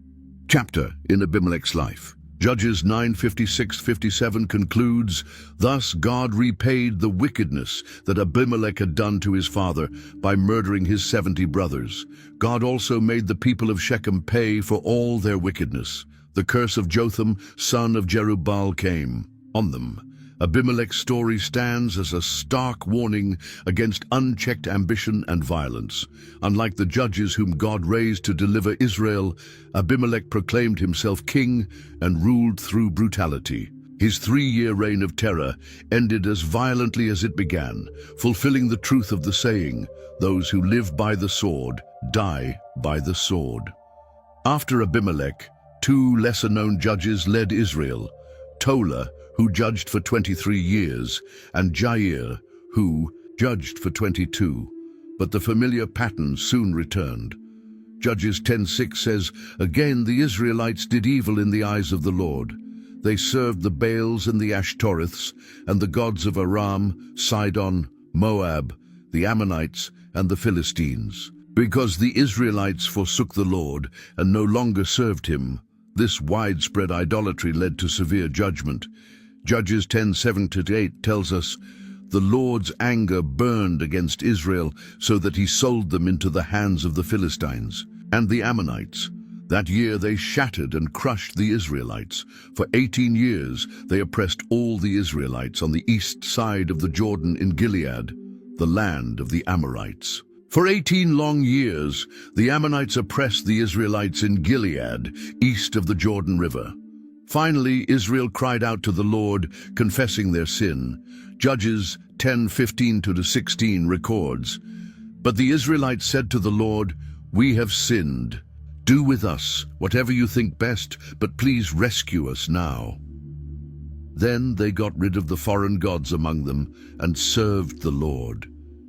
chapter in Abimelech's life. Judges 9:56-57 concludes, thus God repaid the wickedness that Abimelech had done to his father by murdering his 70 brothers. God also made the people of Shechem pay for all their wickedness. The curse of Jotham, son of Jerubbaal, came on them. Abimelech's story stands as a stark warning against unchecked ambition and violence. Unlike the judges whom God raised to deliver Israel, Abimelech proclaimed himself king and ruled through brutality. His 3-year reign of terror ended as violently as it began, fulfilling the truth of the saying, those who live by the sword die by the sword. After Abimelech, 2 lesser-known judges led Israel, Tola, who judged for 23 years, and Jair, who judged for 22. But the familiar pattern soon returned. Judges 10:6 says, again the Israelites did evil in the eyes of the Lord. They served the Baals and the Ashtoreths, and the gods of Aram, Sidon, Moab, the Ammonites, and the Philistines. Because the Israelites forsook the Lord and no longer served him, this widespread idolatry led to severe judgment. Judges 10:7-8 tells us, the Lord's anger burned against Israel so that he sold them into the hands of the Philistines and the Ammonites. That year they shattered and crushed the Israelites. For 18 years they oppressed all the Israelites on the east side of the Jordan in Gilead, the land of the Amorites. For 18 long years, the Ammonites oppressed the Israelites in Gilead, east of the Jordan River. Finally, Israel cried out to the Lord, confessing their sin. Judges 10:15-16 records, but the Israelites said to the Lord, we have sinned. Do with us whatever you think best, but please rescue us now. Then they got rid of the foreign gods among them and served the Lord,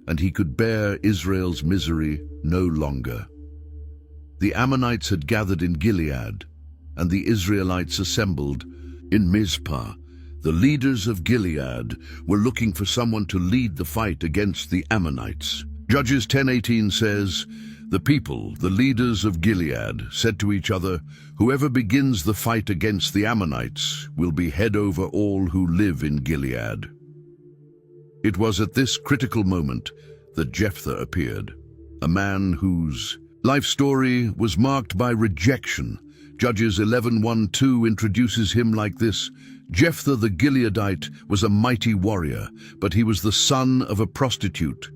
and he could bear Israel's misery no longer. The Ammonites had gathered in Gilead, and the Israelites assembled in Mizpah. The leaders of Gilead were looking for someone to lead the fight against the Ammonites. Judges 10:18 says, the people, the leaders of Gilead, said to each other, whoever begins the fight against the Ammonites will be head over all who live in Gilead. It was at this critical moment that Jephthah appeared, a man whose life story was marked by rejection. Judges 11:1-2 introduces him like this, Jephthah the Gileadite was a mighty warrior, but he was the son of a prostitute.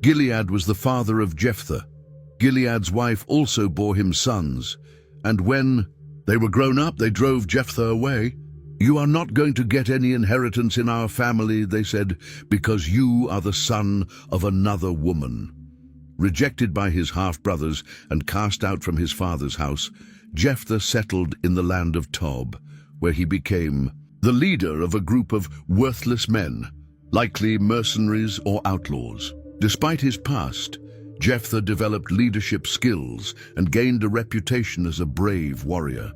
Gilead was the father of Jephthah. Gilead's wife also bore him sons, and when they were grown up, they drove Jephthah away. You are not going to get any inheritance in our family, they said, because you are the son of another woman. Rejected by his half-brothers and cast out from his father's house, Jephthah settled in the land of Tob, where he became the leader of a group of worthless men, likely mercenaries or outlaws. Despite his past, Jephthah developed leadership skills and gained a reputation as a brave warrior.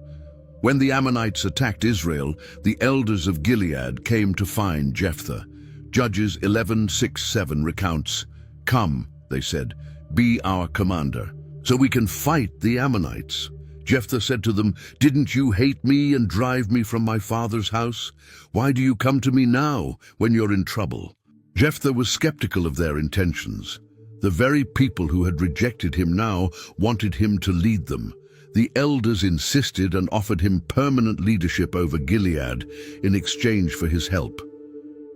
When the Ammonites attacked Israel, the elders of Gilead came to find Jephthah. Judges 11:6-7 recounts, come, they said, be our commander, so we can fight the Ammonites. Jephthah said to them, "Didn't you hate me and drive me from my father's house? Why do you come to me now when you're in trouble?" Jephthah was skeptical of their intentions. The very people who had rejected him now wanted him to lead them. The elders insisted and offered him permanent leadership over Gilead in exchange for his help.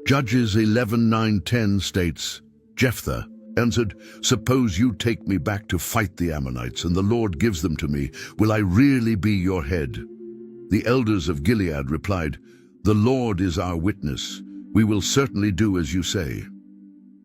Judges 11:9-10 states, Jephthah answered, "Suppose you take me back to fight the Ammonites, and the Lord gives them to me. Will I really be your head?" The elders of Gilead replied, "The Lord is our witness. We will certainly do as you say."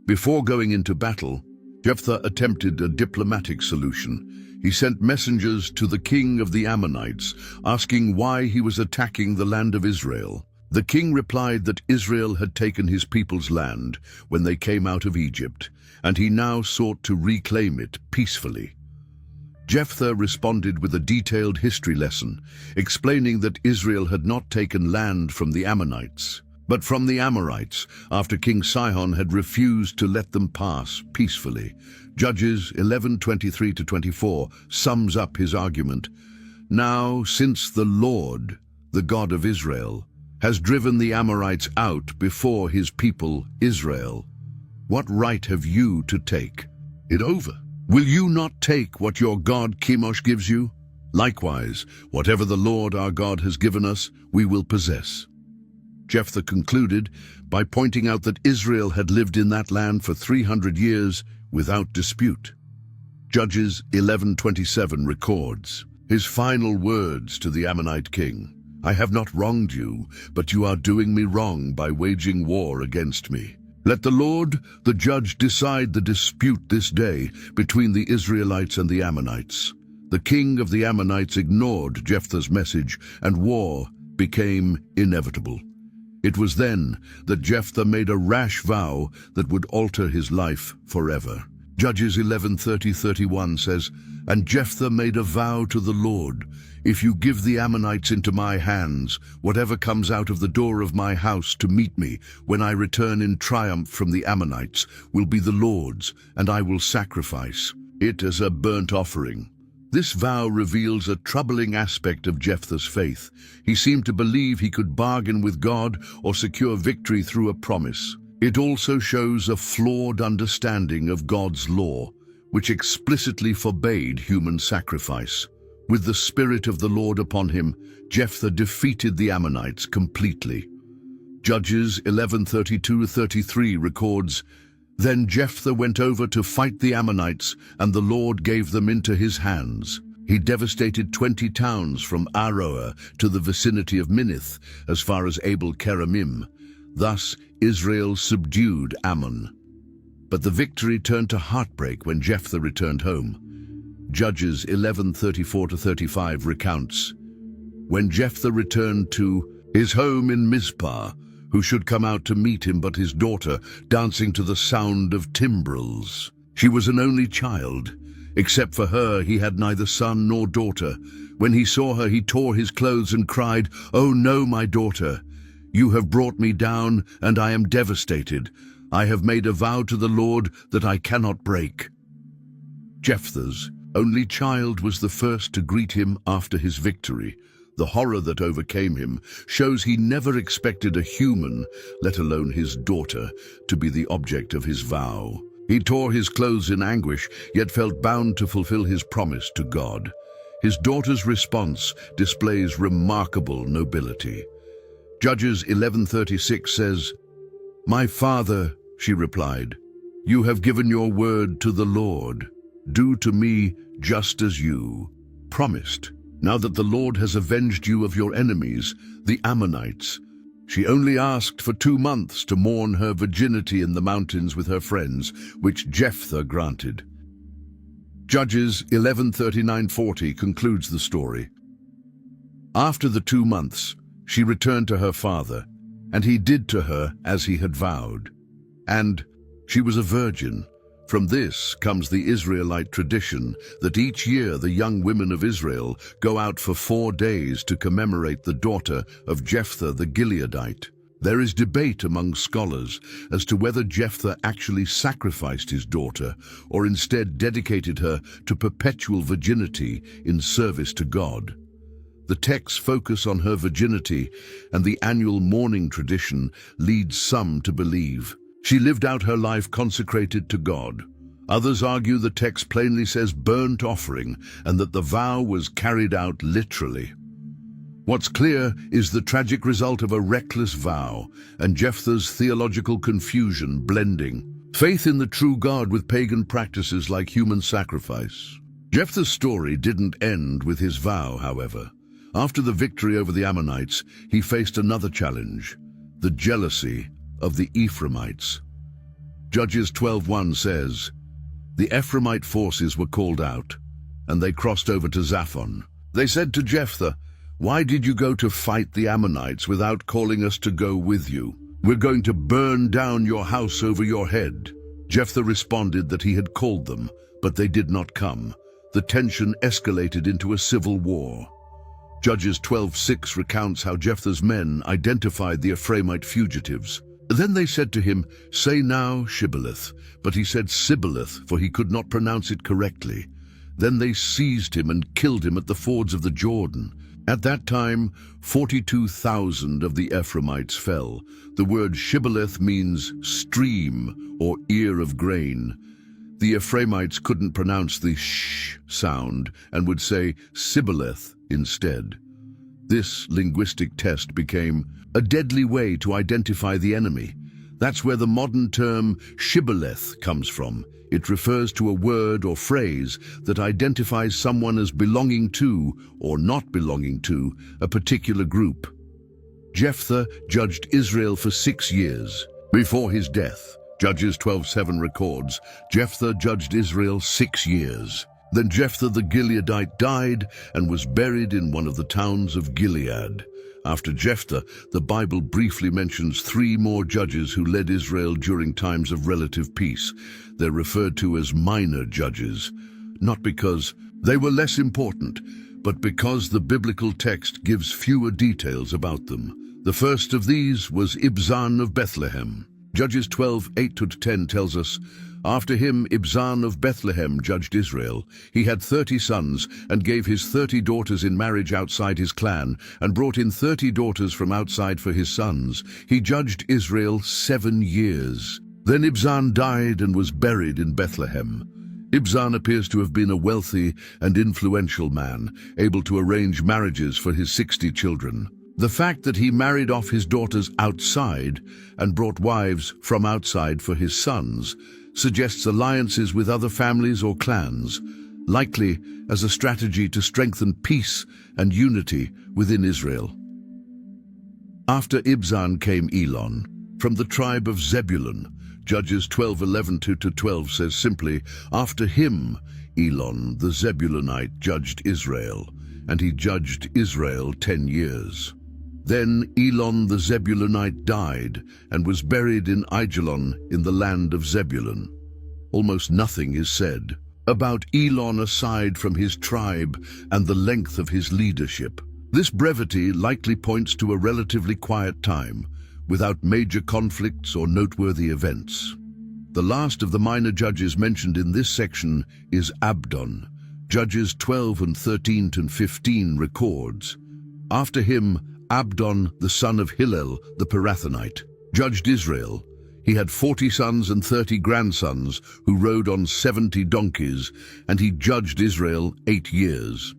Before going into battle, Jephthah attempted a diplomatic solution. He sent messengers to the king of the Ammonites, asking why he was attacking the land of Israel. The king replied that Israel had taken his people's land when they came out of Egypt, and he now sought to reclaim it peacefully. Jephthah responded with a detailed history lesson, explaining that Israel had not taken land from the Ammonites, but from the Amorites, after King Sihon had refused to let them pass peacefully. Judges 11:23-24 sums up his argument. "Now, since the Lord, the God of Israel, has driven the Amorites out before his people Israel, what right have you to take it over? Will you not take what your god Chemosh gives you? Likewise, whatever the Lord our God has given us, we will possess." Jephthah concluded by pointing out that Israel had lived in that land for 300 years without dispute. Judges 11:27 records his final words to the Ammonite king. "I have not wronged you, but you are doing me wrong by waging war against me. Let the Lord, the judge, decide the dispute this day between the Israelites and the Ammonites." The king of the Ammonites ignored Jephthah's message, and war became inevitable. It was then that Jephthah made a rash vow that would alter his life forever. Judges 11:30-31 says, "And Jephthah made a vow to the Lord, 'If you give the Ammonites into my hands, whatever comes out of the door of my house to meet me when I return in triumph from the Ammonites will be the Lord's, and I will sacrifice it as a burnt offering.'" This vow reveals a troubling aspect of Jephthah's faith. He seemed to believe he could bargain with God or secure victory through a promise. It also shows a flawed understanding of God's law, which explicitly forbade human sacrifice. With the Spirit of the Lord upon him, Jephthah defeated the Ammonites completely. Judges 11:32-33 records, "Then Jephthah went over to fight the Ammonites, and the Lord gave them into his hands. He devastated 20 towns from Aroer to the vicinity of Minnith, as far as Abel-keramim. Thus Israel subdued Ammon." But the victory turned to heartbreak when Jephthah returned home. Judges 11:34-35 recounts, "When Jephthah returned to his home in Mizpah, who should come out to meet him but his daughter, dancing to the sound of timbrels? She was an only child. Except for her, he had neither son nor daughter. When he saw her, he tore his clothes and cried, 'Oh no, my daughter! You have brought me down, and I am devastated. I have made a vow to the Lord that I cannot break.'" Jephthah's only child was the first to greet him after his victory. The horror that overcame him shows he never expected a human, let alone his daughter, to be the object of his vow. He tore his clothes in anguish, yet felt bound to fulfill his promise to God. His daughter's response displays remarkable nobility. Judges 11:36 says, "My father," she replied, "you have given your word to the Lord. Do to me just as you promised. Now that the Lord has avenged you of your enemies, the Ammonites." She only asked for 2 months to mourn her virginity in the mountains with her friends, which Jephthah granted. Judges 11:39-40 concludes the story. After the 2 months, she returned to her father, and he did to her as he had vowed. And she was a virgin. From this comes the Israelite tradition that each year the young women of Israel go out for 4 days to commemorate the daughter of Jephthah the Gileadite. There is debate among scholars as to whether Jephthah actually sacrificed his daughter or instead dedicated her to perpetual virginity in service to God. The texts focus on her virginity, and the annual mourning tradition leads some to believe she lived out her life consecrated to God. Others argue the text plainly says burnt offering and that the vow was carried out literally. What's clear is the tragic result of a reckless vow and Jephthah's theological confusion blending faith in the true God with pagan practices like human sacrifice. Jephthah's story didn't end with his vow, however. After the victory over the Ammonites, he faced another challenge, the jealousy of the Ephraimites. Judges 12:1 says, "The Ephraimite forces were called out, and they crossed over to Zaphon. They said to Jephthah, 'Why did you go to fight the Ammonites without calling us to go with you? We're going to burn down your house over your head.' Jephthah responded that he had called them, but they did not come. The tension escalated into a civil war. Judges 12:6 recounts how Jephthah's men identified the Ephraimite fugitives. Then they said to him, 'Say now Shibboleth,' but he said Sibboleth, for he could not pronounce it correctly. Then they seized him and killed him at the fords of the Jordan. At that time, 42,000 of the Ephraimites fell. The word Shibboleth means stream or ear of grain. The Ephraimites couldn't pronounce the sh sound and would say Sibboleth instead. This linguistic test became a deadly way to identify the enemy. That's where the modern term shibboleth comes from. It refers to a word or phrase that identifies someone as belonging to or not belonging to a particular group. Jephthah judged Israel for 6 years. Before his death, Judges 12:7 records, Jephthah judged Israel 6 years. Then Jephthah the Gileadite died and was buried in one of the towns of Gilead. After Jephthah, the Bible briefly mentions 3 more judges who led Israel during times of relative peace. They're referred to as minor judges, not because they were less important, but because the biblical text gives fewer details about them. The first of these was Ibzan of Bethlehem. Judges 12:8-10 tells us, "After him Ibzan of Bethlehem judged Israel. He had 30 sons and gave his 30 daughters in marriage outside his clan and brought in 30 daughters from outside for his sons. He judged Israel 7 years. Then Ibzan died and was buried in Bethlehem." Ibzan appears to have been a wealthy and influential man, able to arrange marriages for his 60 children. The fact that he married off his daughters outside and brought wives from outside for his sons suggests alliances with other families or clans, likely as a strategy to strengthen peace and unity within Israel. After Ibzan came Elon, from the tribe of Zebulun. Judges 12:11-12 says simply, "After him, Elon the Zebulunite judged Israel, and he judged Israel 10 years. Then Elon the Zebulunite died and was buried in Aijalon in the land of Zebulun." Almost nothing is said about Elon aside from his tribe and the length of his leadership. This brevity likely points to a relatively quiet time, without major conflicts or noteworthy events. The last of the minor judges mentioned in this section is Abdon. Judges 12:13-15 records, "After him, Abdon, the son of Hillel, the Pirathonite, judged Israel. He had 40 sons and 30 grandsons who rode on 70 donkeys, and he judged Israel 8 years.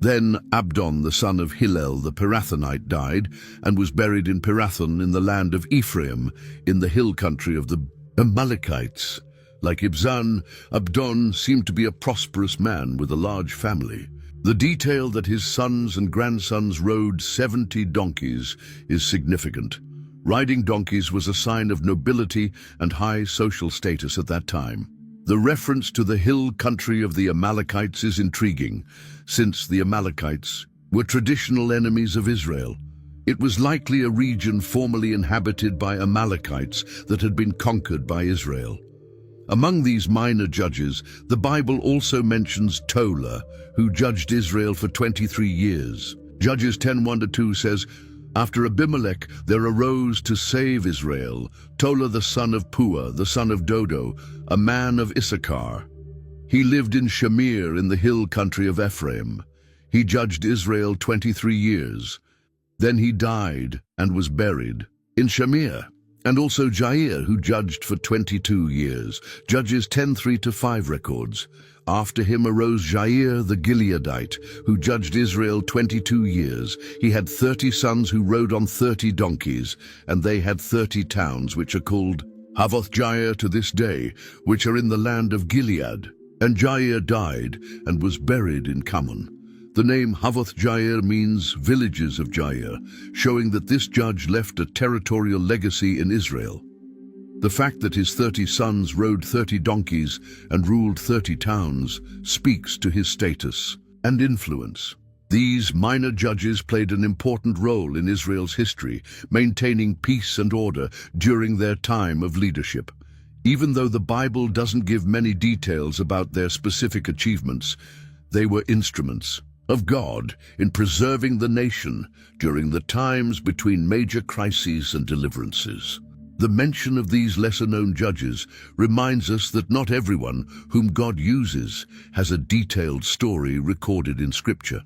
Then Abdon, the son of Hillel, the Pirathonite, died and was buried in Pirathon in the land of Ephraim, in the hill country of the Amalekites. Like Ibzan, Abdon seemed to be a prosperous man with a large family. The detail that his sons and grandsons rode 70 donkeys is significant. Riding donkeys was a sign of nobility and high social status at that time. The reference to the hill country of the Amalekites is intriguing, since the Amalekites were traditional enemies of Israel. It was likely a region formerly inhabited by Amalekites that had been conquered by Israel. Among these minor judges, the Bible also mentions Tola, who judged Israel for 23 years. Judges 10:1-2 says, After Abimelech, there arose to save Israel Tola the son of Puah, the son of Dodo, a man of Issachar. He lived in Shamir in the hill country of Ephraim. He judged Israel 23 years. Then he died and was buried in Shamir. And also Jair, who judged for 22 years. Judges 10:3-5 records. After him arose Jair the Gileadite, who judged Israel 22 years. He had 30 sons who rode on 30 donkeys, and they had 30 towns, which are called Havoth-Jair to this day, which are in the land of Gilead. And Jair died and was buried in Kaman. The name Havoth-Jair means villages of Jair, showing that this judge left a territorial legacy in Israel. The fact that his 30 sons rode 30 donkeys and ruled 30 towns speaks to his status and influence. These minor judges played an important role in Israel's history, maintaining peace and order during their time of leadership. Even though the Bible doesn't give many details about their specific achievements, they were instruments of God in preserving the nation during the times between major crises and deliverances. The mention of these lesser-known judges reminds us that not everyone whom God uses has a detailed story recorded in Scripture.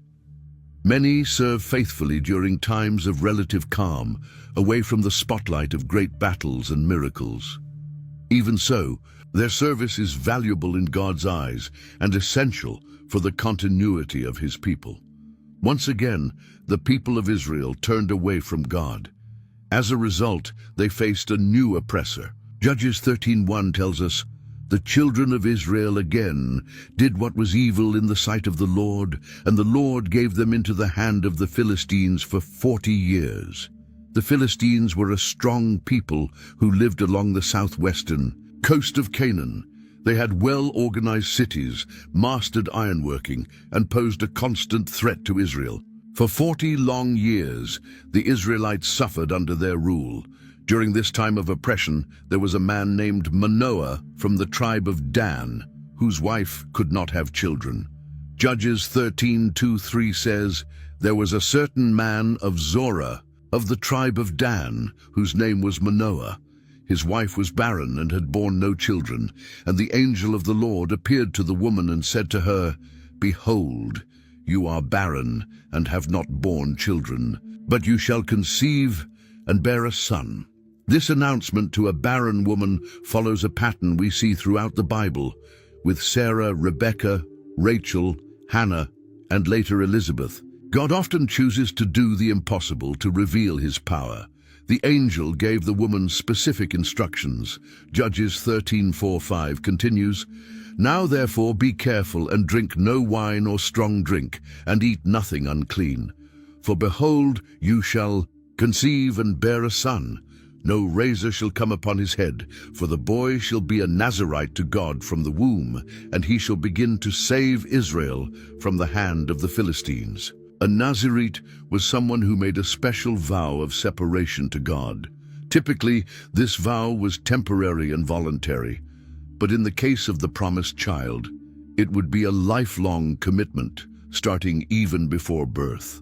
Many serve faithfully during times of relative calm, away from the spotlight of great battles and miracles. Even so, their service is valuable in God's eyes and essential for the continuity of his people. Once again, the people of Israel turned away from God. As a result, they faced a new oppressor. Judges 13:1 tells us, "The children of Israel again did what was evil in the sight of the Lord, and the Lord gave them into the hand of the Philistines for 40 years. The Philistines were a strong people who lived along the southwestern coast of Canaan. They had well-organized cities, mastered ironworking, and posed a constant threat to Israel. For 40 long years, the Israelites suffered under their rule. During this time of oppression, there was a man named Manoah from the tribe of Dan, whose wife could not have children. Judges 13:2-3 says, "There was a certain man of Zorah, of the tribe of Dan, whose name was Manoah. His wife was barren and had borne no children, and the angel of the Lord appeared to the woman and said to her, 'Behold, you are barren and have not borne children, but you shall conceive and bear a son.'" This announcement to a barren woman follows a pattern we see throughout the Bible, with Sarah, Rebecca, Rachel, Hannah, and later Elizabeth. God often chooses to do the impossible to reveal his power. The angel gave the woman specific instructions. Judges 13:4-5 continues, "Now therefore be careful and drink no wine or strong drink, and eat nothing unclean. For behold, you shall conceive and bear a son. No razor shall come upon his head, for the boy shall be a Nazirite to God from the womb, and he shall begin to save Israel from the hand of the Philistines." A Nazirite was someone who made a special vow of separation to God. Typically, this vow was temporary and voluntary, but in the case of the promised child, it would be a lifelong commitment, starting even before birth.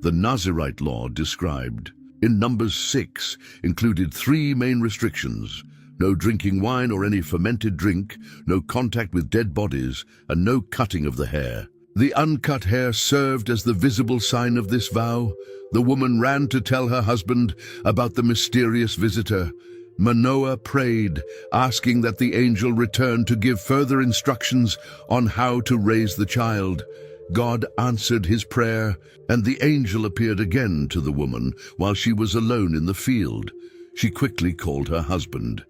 The Nazirite law described in Numbers 6 included 3 main restrictions: no drinking wine or any fermented drink, no contact with dead bodies, and no cutting of the hair. The uncut hair served as the visible sign of this vow. The woman ran to tell her husband about the mysterious visitor. Manoah prayed, asking that the angel return to give further instructions on how to raise the child. God answered his prayer, and the angel appeared again to the woman while she was alone in the field. She quickly called her husband.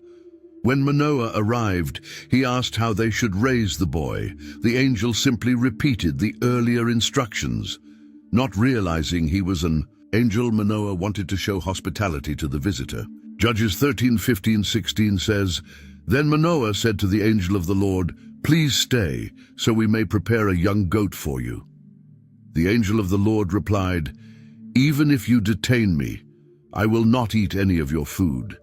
When Manoah arrived, he asked how they should raise the boy. The angel simply repeated the earlier instructions. Not realizing he was an angel, Manoah wanted to show hospitality to the visitor. Judges 13:15-16 says, "Then Manoah said to the angel of the Lord, 'Please stay, so we may prepare a young goat for you.' The angel of the Lord replied, 'Even if you detain me, I will not eat any of your food.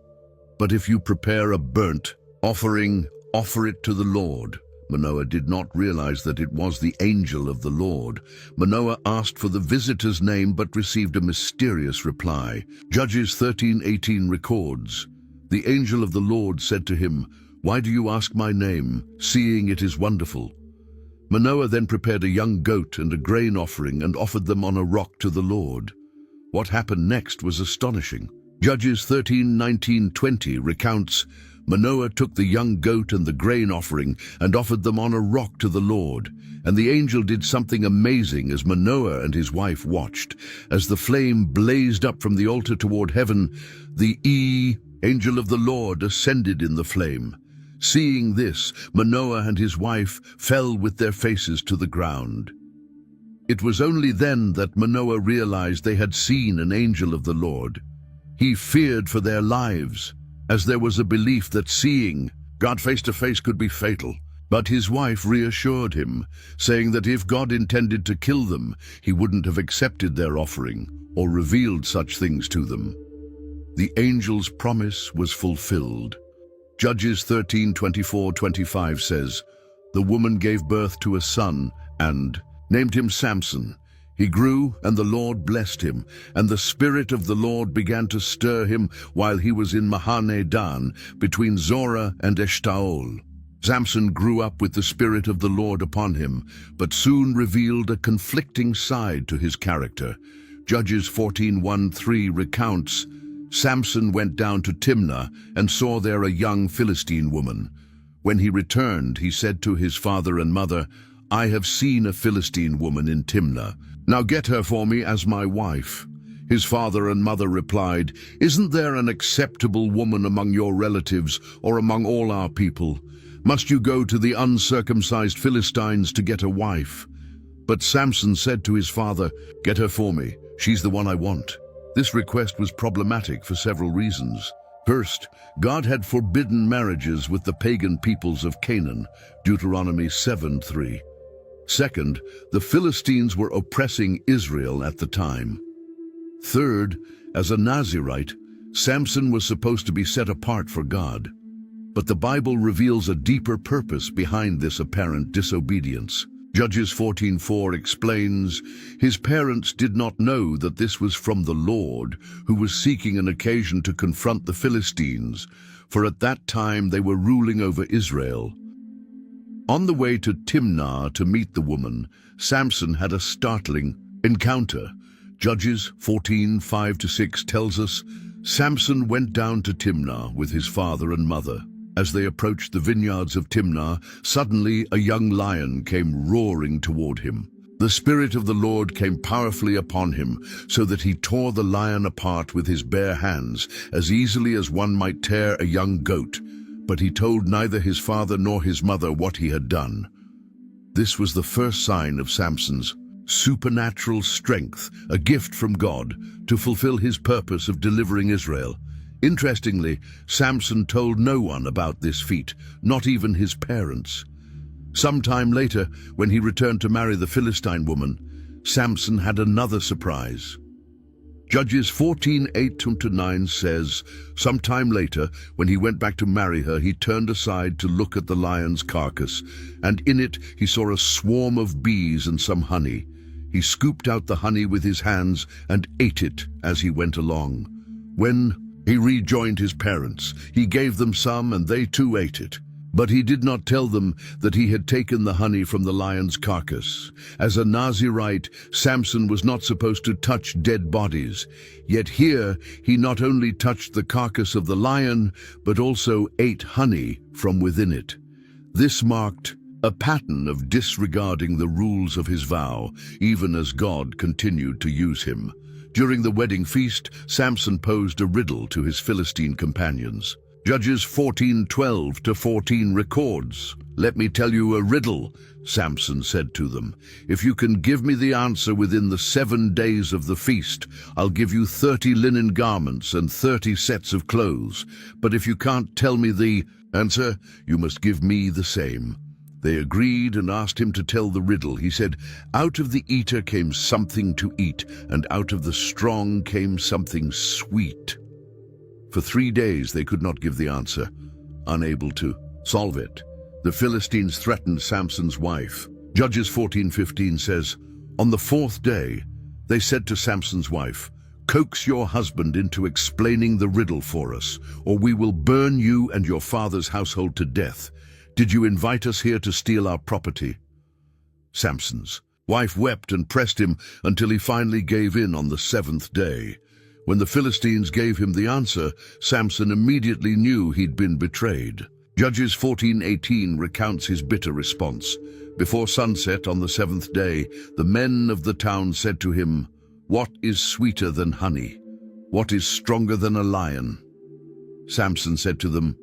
But if you prepare a burnt offering, offer it to the Lord. Manoah did not realize that it was the angel of the Lord. Manoah asked for the visitor's name but received a mysterious reply. Judges 13:18 records, "The angel of the Lord said to him, 'Why do you ask my name, seeing it is wonderful?' Manoah then prepared a young goat and a grain offering and offered them on a rock to the Lord. What happened next was astonishing. Judges 13:19-20 recounts, "Manoah took the young goat and the grain offering and offered them on a rock to the Lord. And the angel did something amazing as Manoah and his wife watched. As the flame blazed up from the altar toward heaven, the angel of the Lord ascended in the flame. Seeing this, Manoah and his wife fell with their faces to the ground. It was only then that Manoah realized they had seen an angel of the Lord. He feared for their lives, as there was a belief that seeing God face to face could be fatal. But his wife reassured him, saying that if God intended to kill them, he wouldn't have accepted their offering or revealed such things to them. The angel's promise was fulfilled. Judges 13:24-25 says, "The woman gave birth to a son and named him Samson. He grew, and the Lord blessed him, and the Spirit of the Lord began to stir him while he was in Mahane-Dan, between Zorah and Eshtaol. Samson grew up with the Spirit of the Lord upon him, but soon revealed a conflicting side to his character." Judges 14:1-3 recounts, "Samson went down to Timnah and saw there a young Philistine woman. When he returned, he said to his father and mother, 'I have seen a Philistine woman in Timnah. Now get her for me as my wife.' His father and mother replied, 'Isn't there an acceptable woman among your relatives or among all our people? Must you go to the uncircumcised Philistines to get a wife?' But Samson said to his father, 'Get her for me. She's the one I want.' This request was problematic for several reasons. First, God had forbidden marriages with the pagan peoples of Canaan, Deuteronomy 7:3. Second, the Philistines were oppressing Israel at the time. Third, as a Nazirite, Samson was supposed to be set apart for God. But the Bible reveals a deeper purpose behind this apparent disobedience. Judges 14:4 explains, "His parents did not know that this was from the Lord, who was seeking an occasion to confront the Philistines, for at that time they were ruling over Israel." On the way to Timnah to meet the woman, Samson had a startling encounter. Judges 14:5-6 tells us, "Samson went down to Timnah with his father and mother. As they approached the vineyards of Timnah, suddenly a young lion came roaring toward him. The Spirit of the Lord came powerfully upon him, so that he tore the lion apart with his bare hands, as easily as one might tear a young goat. But he told neither his father nor his mother what he had done." This was the first sign of Samson's supernatural strength, a gift from God to fulfill his purpose of delivering Israel. Interestingly, Samson told no one about this feat, not even his parents. Sometime later, when he returned to marry the Philistine woman, Samson had another surprise. Judges 14:8-9 says, "Sometime later, when he went back to marry her, he turned aside to look at the lion's carcass, and in it he saw a swarm of bees and some honey. He scooped out the honey with his hands and ate it as he went along. When he rejoined his parents, he gave them some and they too ate it. But he did not tell them that he had taken the honey from the lion's carcass. As a Nazirite, Samson was not supposed to touch dead bodies. Yet here he not only touched the carcass of the lion, but also ate honey from within it. This marked a pattern of disregarding the rules of his vow, even as God continued to use him. During the wedding feast, Samson posed a riddle to his Philistine companions. Judges 14:12-14 records, "Let me tell you a riddle," Samson said to them. "If you can give me the answer within the 7 days of the feast, I'll give you 30 linen garments and 30 sets of clothes. But if you can't tell me the answer, you must give me the same." They agreed and asked him to tell the riddle. He said, "Out of the eater came something to eat, and out of the strong came something sweet." For 3 days they could not give the answer, unable to solve it. The Philistines threatened Samson's wife. Judges 14:15 says, "On the fourth day, they said to Samson's wife, 'Coax your husband into explaining the riddle for us, or we will burn you and your father's household to death. Did you invite us here to steal our property?' Samson's wife wept and pressed him until he finally gave in on the seventh day. When the Philistines gave him the answer, Samson immediately knew he'd been betrayed. Judges 14:18 recounts his bitter response. Before sunset on the seventh day, the men of the town said to him, 'What is sweeter than honey? What is stronger than a lion?' Samson said to them,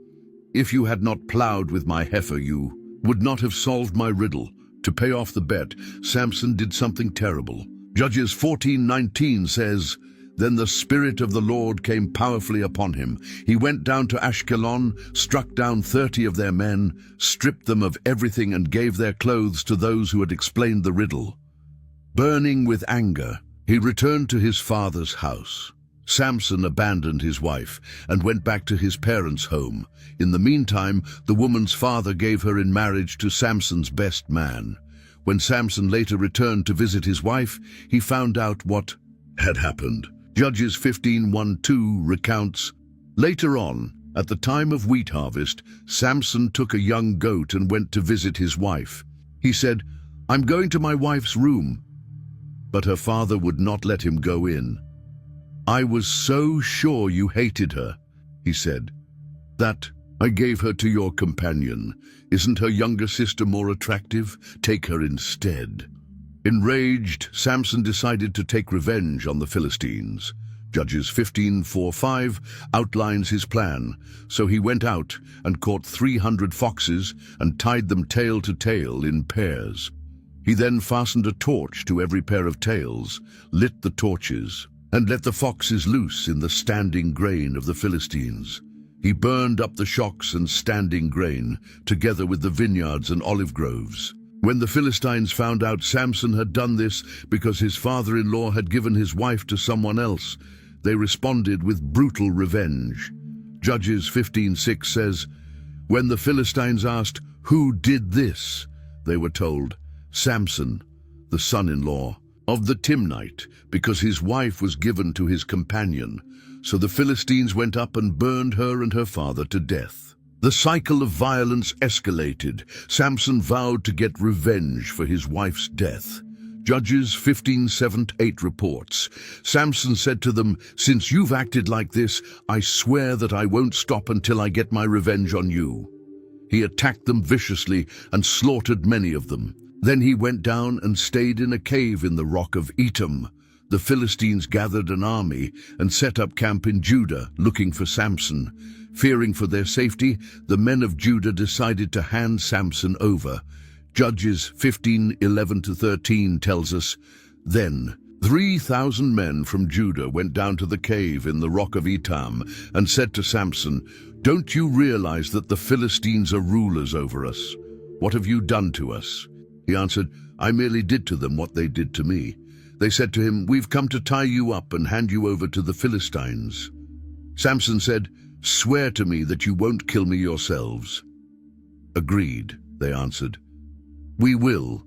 'If you had not plowed with my heifer, you would not have solved my riddle.' To pay off the bet, Samson did something terrible. Judges 14:19 says, "Then the Spirit of the Lord came powerfully upon him. He went down to Ashkelon, struck down 30 of their men, stripped them of everything and gave their clothes to those who had explained the riddle. Burning with anger, he returned to his father's house. Samson abandoned his wife and went back to his parents' home. In the meantime, the woman's father gave her in marriage to Samson's best man. When Samson later returned to visit his wife, he found out what had happened. Judges 15:1-2 recounts, "Later on, at the time of wheat harvest, Samson took a young goat and went to visit his wife. He said, 'I'm going to my wife's room.' But her father would not let him go in. 'I was so sure you hated her,' he said, 'that I gave her to your companion. Isn't her younger sister more attractive? Take her instead.' Enraged, Samson decided to take revenge on the Philistines. Judges 15:4-5 outlines his plan. So he went out and caught 300 foxes and tied them tail to tail in pairs. He then fastened a torch to every pair of tails, lit the torches, and let the foxes loose in the standing grain of the Philistines. He burned up the shocks and standing grain, together with the vineyards and olive groves. When the Philistines found out Samson had done this because his father-in-law had given his wife to someone else, they responded with brutal revenge. Judges 15:6 says, "When the Philistines asked, 'Who did this?' they were told, 'Samson, the son-in-law of the Timnite, because his wife was given to his companion.' So the Philistines went up and burned her and her father to death." The cycle of violence escalated. Samson vowed to get revenge for his wife's death. Judges 15:7-8 reports, "Samson said to them, 'Since you've acted like this, I swear that I won't stop until I get my revenge on you.' He attacked them viciously and slaughtered many of them. Then he went down and stayed in a cave in the rock of Etam. The Philistines gathered an army and set up camp in Judah, looking for Samson. Fearing for their safety, the men of Judah decided to hand Samson over. Judges 15:11-13 tells us, "Then 3,000 men from Judah went down to the cave in the rock of Etam and said to Samson, 'Don't you realize that the Philistines are rulers over us? What have you done to us?' He answered, 'I merely did to them what they did to me.' They said to him, 'We've come to tie you up and hand you over to the Philistines.' Samson said, 'Swear to me that you won't kill me yourselves.' 'Agreed,' they answered. 'We will.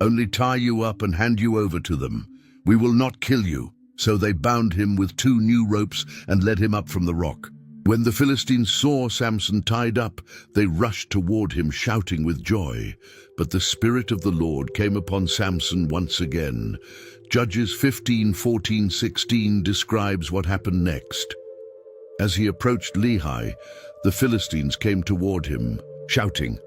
Only tie you up and hand you over to them. We will not kill you.' So they bound him with 2 new ropes and led him up from the rock. When the Philistines saw Samson tied up, they rushed toward him shouting with joy. But the Spirit of the Lord came upon Samson once again. Judges 15:14-16 describes what happened next. As he approached Lehi, the Philistines came toward him, shouting.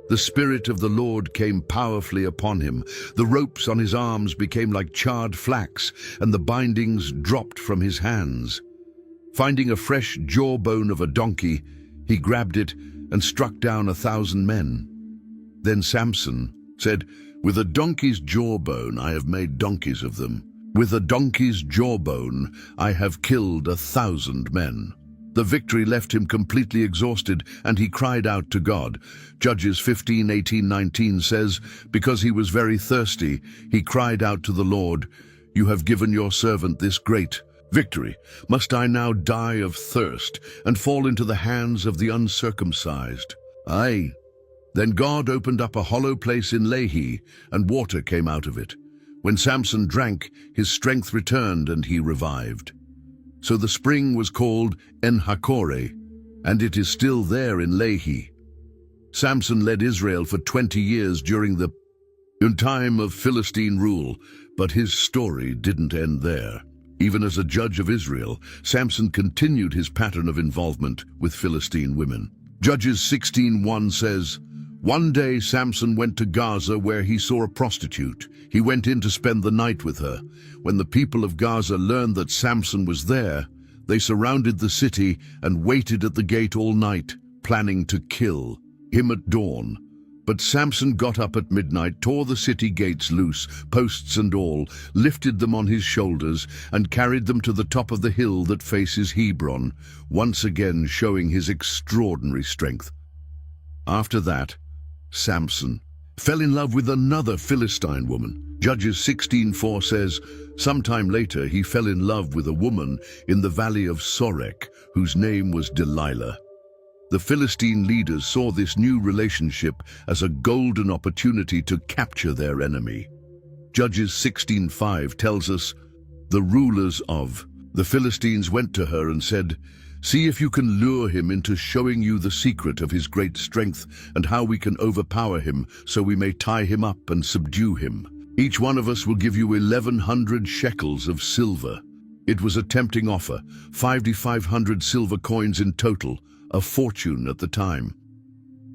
The Spirit of the Lord came powerfully upon him. The ropes on his arms became like charred flax, and the bindings dropped from his hands. Finding a fresh jawbone of a donkey, he grabbed it and struck down 1,000 men. Then Samson said, "With a donkey's jawbone I have made donkeys of them. With a donkey's jawbone I have killed 1,000 men." The victory left him completely exhausted, and he cried out to God. Judges 15:18-19 says, "Because he was very thirsty, he cried out to the Lord, 'You have given your servant this great victory. Must I now die of thirst and fall into the hands of the uncircumcised?' Aye, Then God opened up a hollow place in Lehi, and water came out of it. When Samson drank, his strength returned and he revived. So the spring was called En-Hakkore, and it is still there in Lehi. Samson led Israel for 20 years during the time of Philistine rule, but his story didn't end there. Even as a judge of Israel, Samson continued his pattern of involvement with Philistine women. Judges 16:1 says, "One day Samson went to Gaza where he saw a prostitute. He went in to spend the night with her. When the people of Gaza learned that Samson was there, they surrounded the city and waited at the gate all night, planning to kill him at dawn. But Samson got up at midnight, tore the city gates loose, posts and all, lifted them on his shoulders, and carried them to the top of the hill that faces Hebron, once again showing his extraordinary strength. After that, Samson fell in love with another Philistine woman. Judges 16:4 says, "Sometime later he fell in love with a woman in the valley of Sorek, whose name was Delilah." The Philistine leaders saw this new relationship as a golden opportunity to capture their enemy. Judges 16:5 tells us, "The rulers of the Philistines went to her and said, 'See if you can lure him into showing you the secret of his great strength and how we can overpower him so we may tie him up and subdue him. Each one of us will give you 1,100 shekels of silver.' It was a tempting offer, 5,500 silver coins in total, a fortune at the time.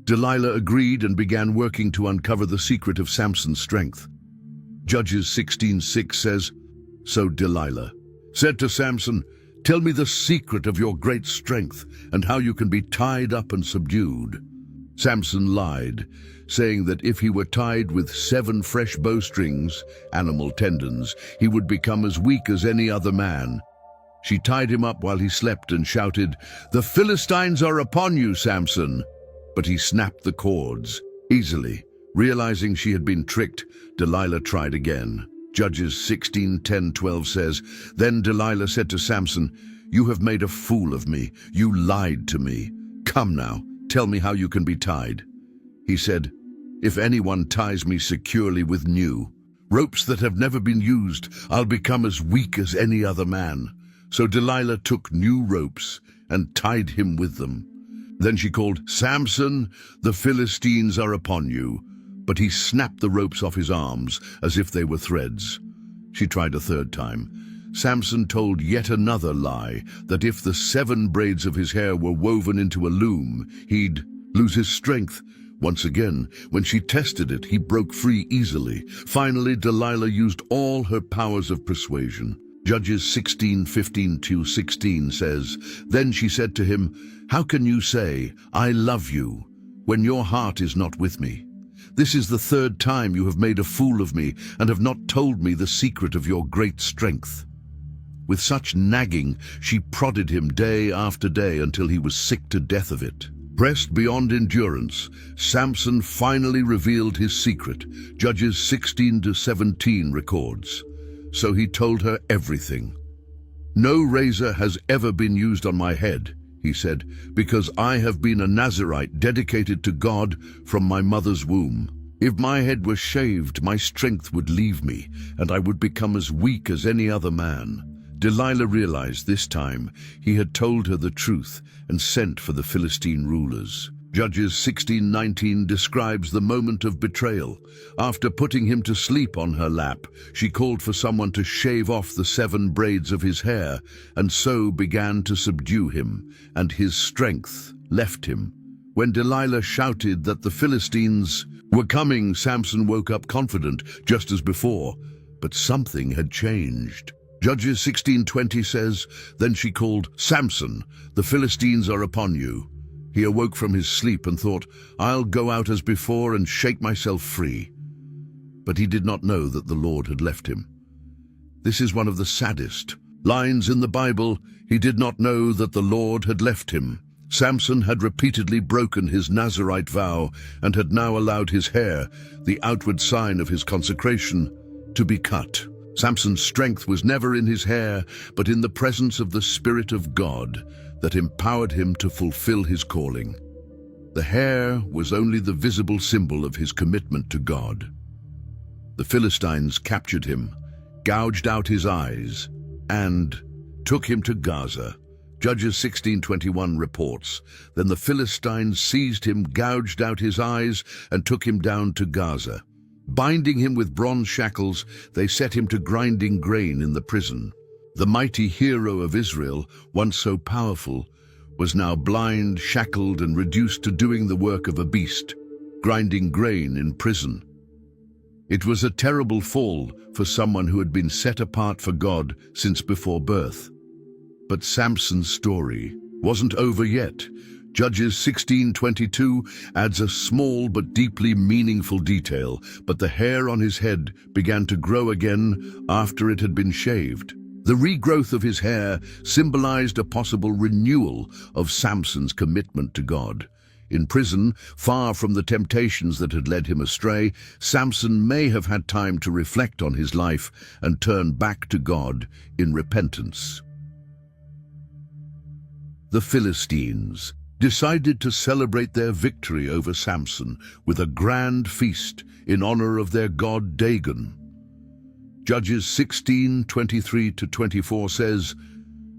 Delilah agreed and began working to uncover the secret of Samson's strength. Judges 16:6 says, "So Delilah said to Samson, 'Tell me the secret of your great strength and how you can be tied up and subdued.' Samson lied, saying that if he were tied with 7 fresh bowstrings, animal tendons, he would become as weak as any other man. She tied him up while he slept and shouted, 'The Philistines are upon you, Samson!' But he snapped the cords easily. Realizing she had been tricked, Delilah tried again. Judges 16:10-12 says, "Then Delilah said to Samson, 'You have made a fool of me. You lied to me. Come now, tell me how you can be tied.' He said, 'If anyone ties me securely with new ropes that have never been used, I'll become as weak as any other man.' So Delilah took new ropes and tied him with them. Then she called, 'Samson, the Philistines are upon you.' But he snapped the ropes off his arms as if they were threads. She tried a third time. Samson told yet another lie, that if the 7 braids of his hair were woven into a loom, he'd lose his strength. Once again, when she tested it, he broke free easily. Finally, Delilah used all her powers of persuasion. Judges 16:15-16 says, "Then she said to him, 'How can you say, "I love you," when your heart is not with me? This is the 3rd time you have made a fool of me and have not told me the secret of your great strength.' With such nagging, she prodded him day after day until he was sick to death of it. Pressed beyond endurance, Samson finally revealed his secret. Judges 16-17 records. So he told her everything. 'No razor has ever been used on my head,' he said, 'because I have been a Nazirite dedicated to God from my mother's womb. If my head were shaved, my strength would leave me, and I would become as weak as any other man.' Delilah realized this time he had told her the truth and sent for the Philistine rulers. Judges 16:19 describes the moment of betrayal. After putting him to sleep on her lap, she called for someone to shave off the 7 braids of his hair, and so began to subdue him, and his strength left him. When Delilah shouted that the Philistines were coming, Samson woke up confident, just as before, but something had changed. Judges 16:20 says, "Then she called, 'Samson, the Philistines are upon you.' He awoke from his sleep and thought, 'I'll go out as before and shake myself free.' But he did not know that the Lord had left him. This is one of the saddest lines in the Bible. He did not know that the Lord had left him. Samson had repeatedly broken his Nazirite vow and had now allowed his hair, the outward sign of his consecration, to be cut. Samson's strength was never in his hair, but in the presence of the Spirit of God that empowered him to fulfill his calling. The hair was only the visible symbol of his commitment to God. The Philistines captured him, gouged out his eyes, and took him to Gaza. Judges 16:21 reports, "Then the Philistines seized him, gouged out his eyes, and took him down to Gaza. Binding him with bronze shackles, they set him to grinding grain in the prison." The mighty hero of Israel, once so powerful, was now blind, shackled, and reduced to doing the work of a beast, grinding grain in prison. It was a terrible fall for someone who had been set apart for God since before birth. But Samson's story wasn't over yet. Judges 16:22 adds a small but deeply meaningful detail, but the hair on his head began to grow again after it had been shaved. The regrowth of his hair symbolized a possible renewal of Samson's commitment to God. In prison, far from the temptations that had led him astray, Samson may have had time to reflect on his life and turn back to God in repentance. The Philistines decided to celebrate their victory over Samson with a grand feast in honor of their god Dagon. Judges 16:23-24 says,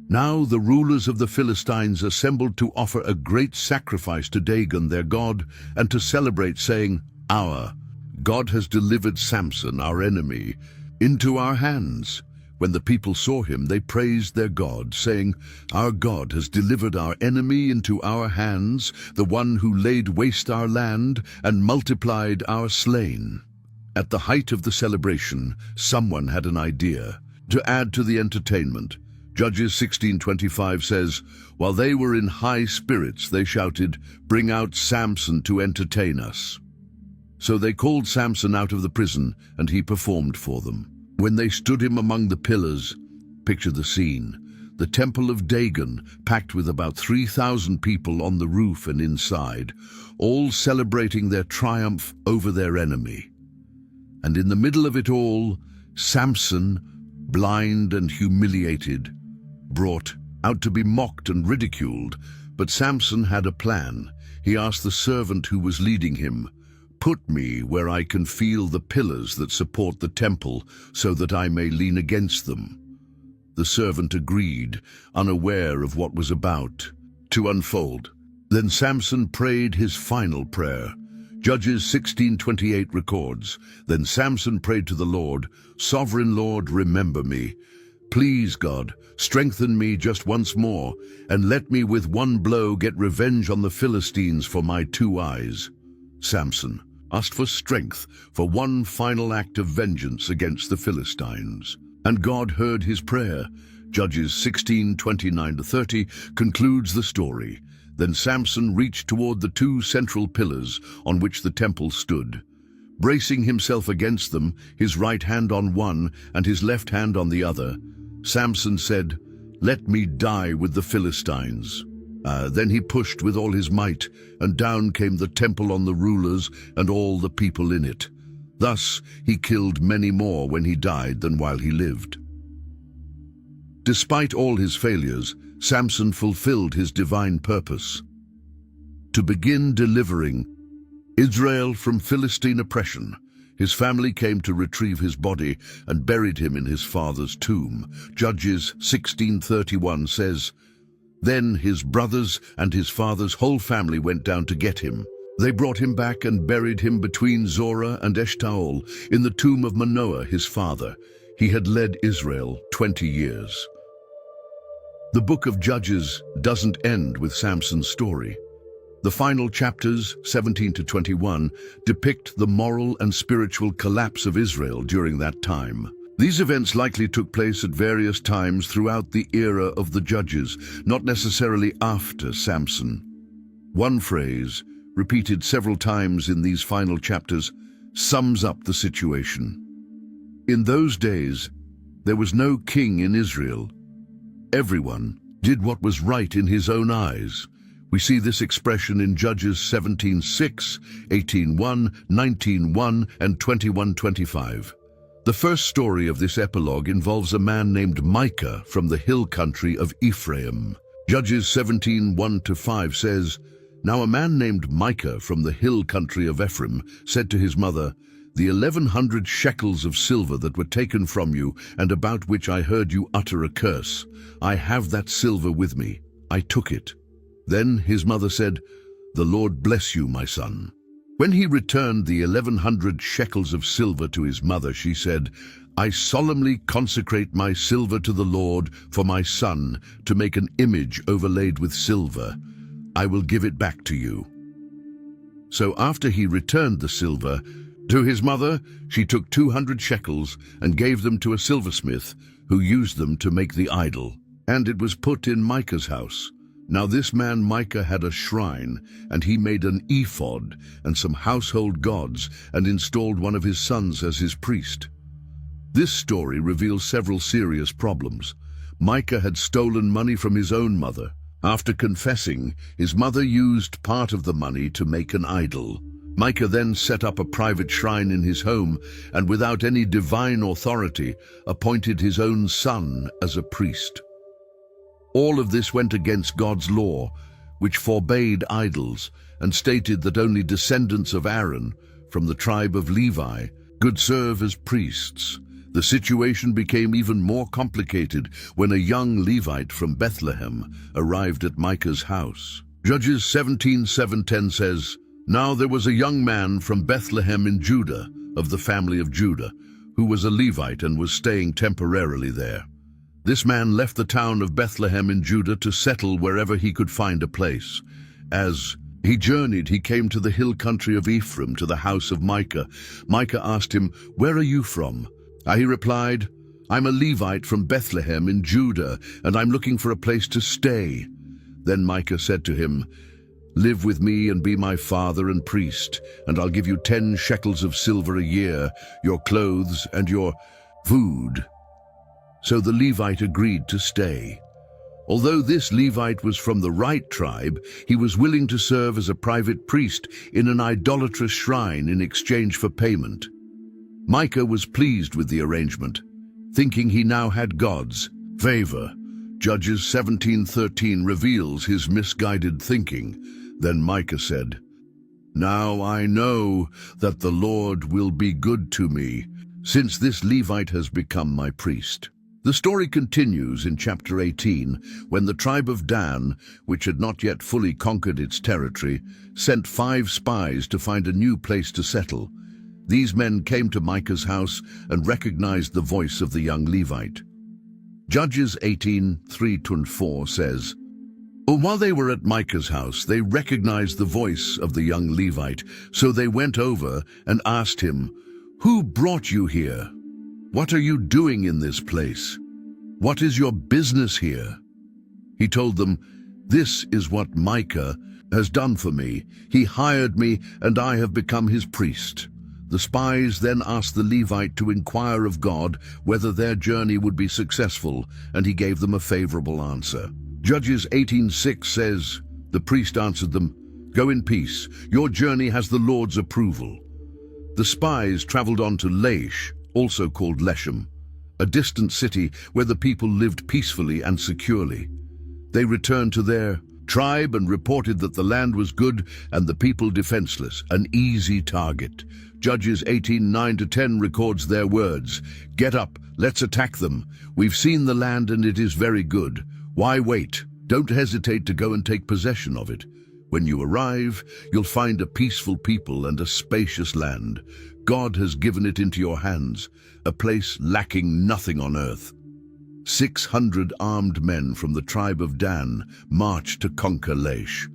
"Now the rulers of the Philistines assembled to offer a great sacrifice to Dagon their god and to celebrate, saying, 'Our God has delivered Samson, our enemy, into our hands.' When the people saw him, they praised their God, saying, 'Our God has delivered our enemy into our hands, the one who laid waste our land and multiplied our slain.'" At the height of the celebration, someone had an idea to add to the entertainment. Judges 16:25 says, "While they were in high spirits, they shouted, 'Bring out Samson to entertain us.' So they called Samson out of the prison, and he performed for them. When they stood him among the pillars, picture the scene, the temple of Dagon, packed with about 3,000 people on the roof and inside, all celebrating their triumph over their enemy. And in the middle of it all, Samson, blind and humiliated, brought out to be mocked and ridiculed. But Samson had a plan. He asked the servant who was leading him, "Put me where I can feel the pillars that support the temple, so that I may lean against them." The servant agreed, unaware of what was about to unfold. Then Samson prayed his final prayer. Judges 16:28 records, "Then Samson prayed to the Lord, 'Sovereign Lord, remember me. Please, God, strengthen me just once more, and let me with one blow get revenge on the Philistines for my 2 eyes.'" Samson asked for strength for one final act of vengeance against the Philistines. And God heard his prayer. Judges 16:29-30 concludes the story. Then Samson reached toward the 2 central pillars on which the temple stood. Bracing himself against them, his right hand on one and his left hand on the other, Samson said, "Let me die with the Philistines." Then he pushed with all his might, and down came the temple on the rulers and all the people in it. Thus he killed many more when he died than while he lived. Despite all his failures, Samson fulfilled his divine purpose to begin delivering Israel from Philistine oppression. His family came to retrieve his body and buried him in his father's tomb. Judges 16:31 says, "Then his brothers and his father's whole family went down to get him. They brought him back and buried him between Zorah and Eshtaol in the tomb of Manoah, his father. He had led Israel 20 years. The book of Judges doesn't end with Samson's story. The final chapters, 17-21, depict the moral and spiritual collapse of Israel during that time. These events likely took place at various times throughout the era of the Judges, not necessarily after Samson. One phrase, repeated several times in these final chapters, sums up the situation. In those days, there was no king in Israel. Everyone did what was right in his own eyes. We see this expression in Judges 17:6, 18:1, 19:1, and 21:25. The first story of this epilogue involves a man named Micah from the hill country of Ephraim. Judges 17:1-5 says, Now a man named Micah from the hill country of Ephraim said to his mother, "The 1,100 shekels of silver that were taken from you, and about which I heard you utter a curse, I have that silver with me. I took it." Then his mother said, "The Lord bless you, my son." When he returned the 1,100 shekels of silver to his mother, she said, "I solemnly consecrate my silver to the Lord for my son to make an image overlaid with silver. I will give it back to you." So after he returned the silver to his mother, she took 200 shekels and gave them to a silversmith, who used them to make the idol. And it was put in Micah's house. Now this man Micah had a shrine, and he made an ephod and some household gods, and installed one of his sons as his priest. This story reveals several serious problems. Micah had stolen money from his own mother. After confessing, his mother used part of the money to make an idol. Micah then set up a private shrine in his home, and without any divine authority, appointed his own son as a priest. All of this went against God's law, which forbade idols, and stated that only descendants of Aaron, from the tribe of Levi, could serve as priests. The situation became even more complicated when a young Levite from Bethlehem arrived at Micah's house. Judges 17:7-10 says, "Now there was a young man from Bethlehem in Judah, of the family of Judah, who was a Levite and was staying temporarily there. This man left the town of Bethlehem in Judah to settle wherever he could find a place. As he journeyed, he came to the hill country of Ephraim, to the house of Micah. Micah asked him, 'Where are you from?' He replied, 'I'm a Levite from Bethlehem in Judah, and I'm looking for a place to stay.' Then Micah said to him, 'Live with me and be my father and priest, and I'll give you 10 shekels of silver a year, your clothes and your food.' So the Levite agreed to stay. Although this Levite was from the right tribe, he was willing to serve as a private priest in an idolatrous shrine in exchange for payment. Micah was pleased with the arrangement, thinking he now had God's favor. Judges 17:13 reveals his misguided thinking. Then Micah said, "Now I know that the Lord will be good to me, since this Levite has become my priest." The story continues in chapter 18, when the tribe of Dan, which had not yet fully conquered its territory, sent 5 spies to find a new place to settle. These men came to Micah's house and recognized the voice of the young Levite. Judges 18:3-4 says, While they were at Micah's house, they recognized the voice of the young Levite, so they went over and asked him, "Who brought you here? What are you doing in this place? What is your business here?" He told them, "This is what Micah has done for me. He hired me, and I have become his priest." The spies then asked the Levite to inquire of God whether their journey would be successful, and he gave them a favorable answer. Judges 18:6 says, "The priest answered them, 'Go in peace. Your journey has the Lord's approval.'" The spies traveled on to Laish, also called Leshem, a distant city where the people lived peacefully and securely. They returned to their tribe and reported that the land was good and the people defenseless, an easy target. Judges 18:9-10 records their words, "Get up, let's attack them. We've seen the land and it is very good. Why wait? Don't hesitate to go and take possession of it. When you arrive, you'll find a peaceful people and a spacious land. God has given it into your hands, a place lacking nothing on earth." 600 armed men from the tribe of Dan marched to conquer Laish.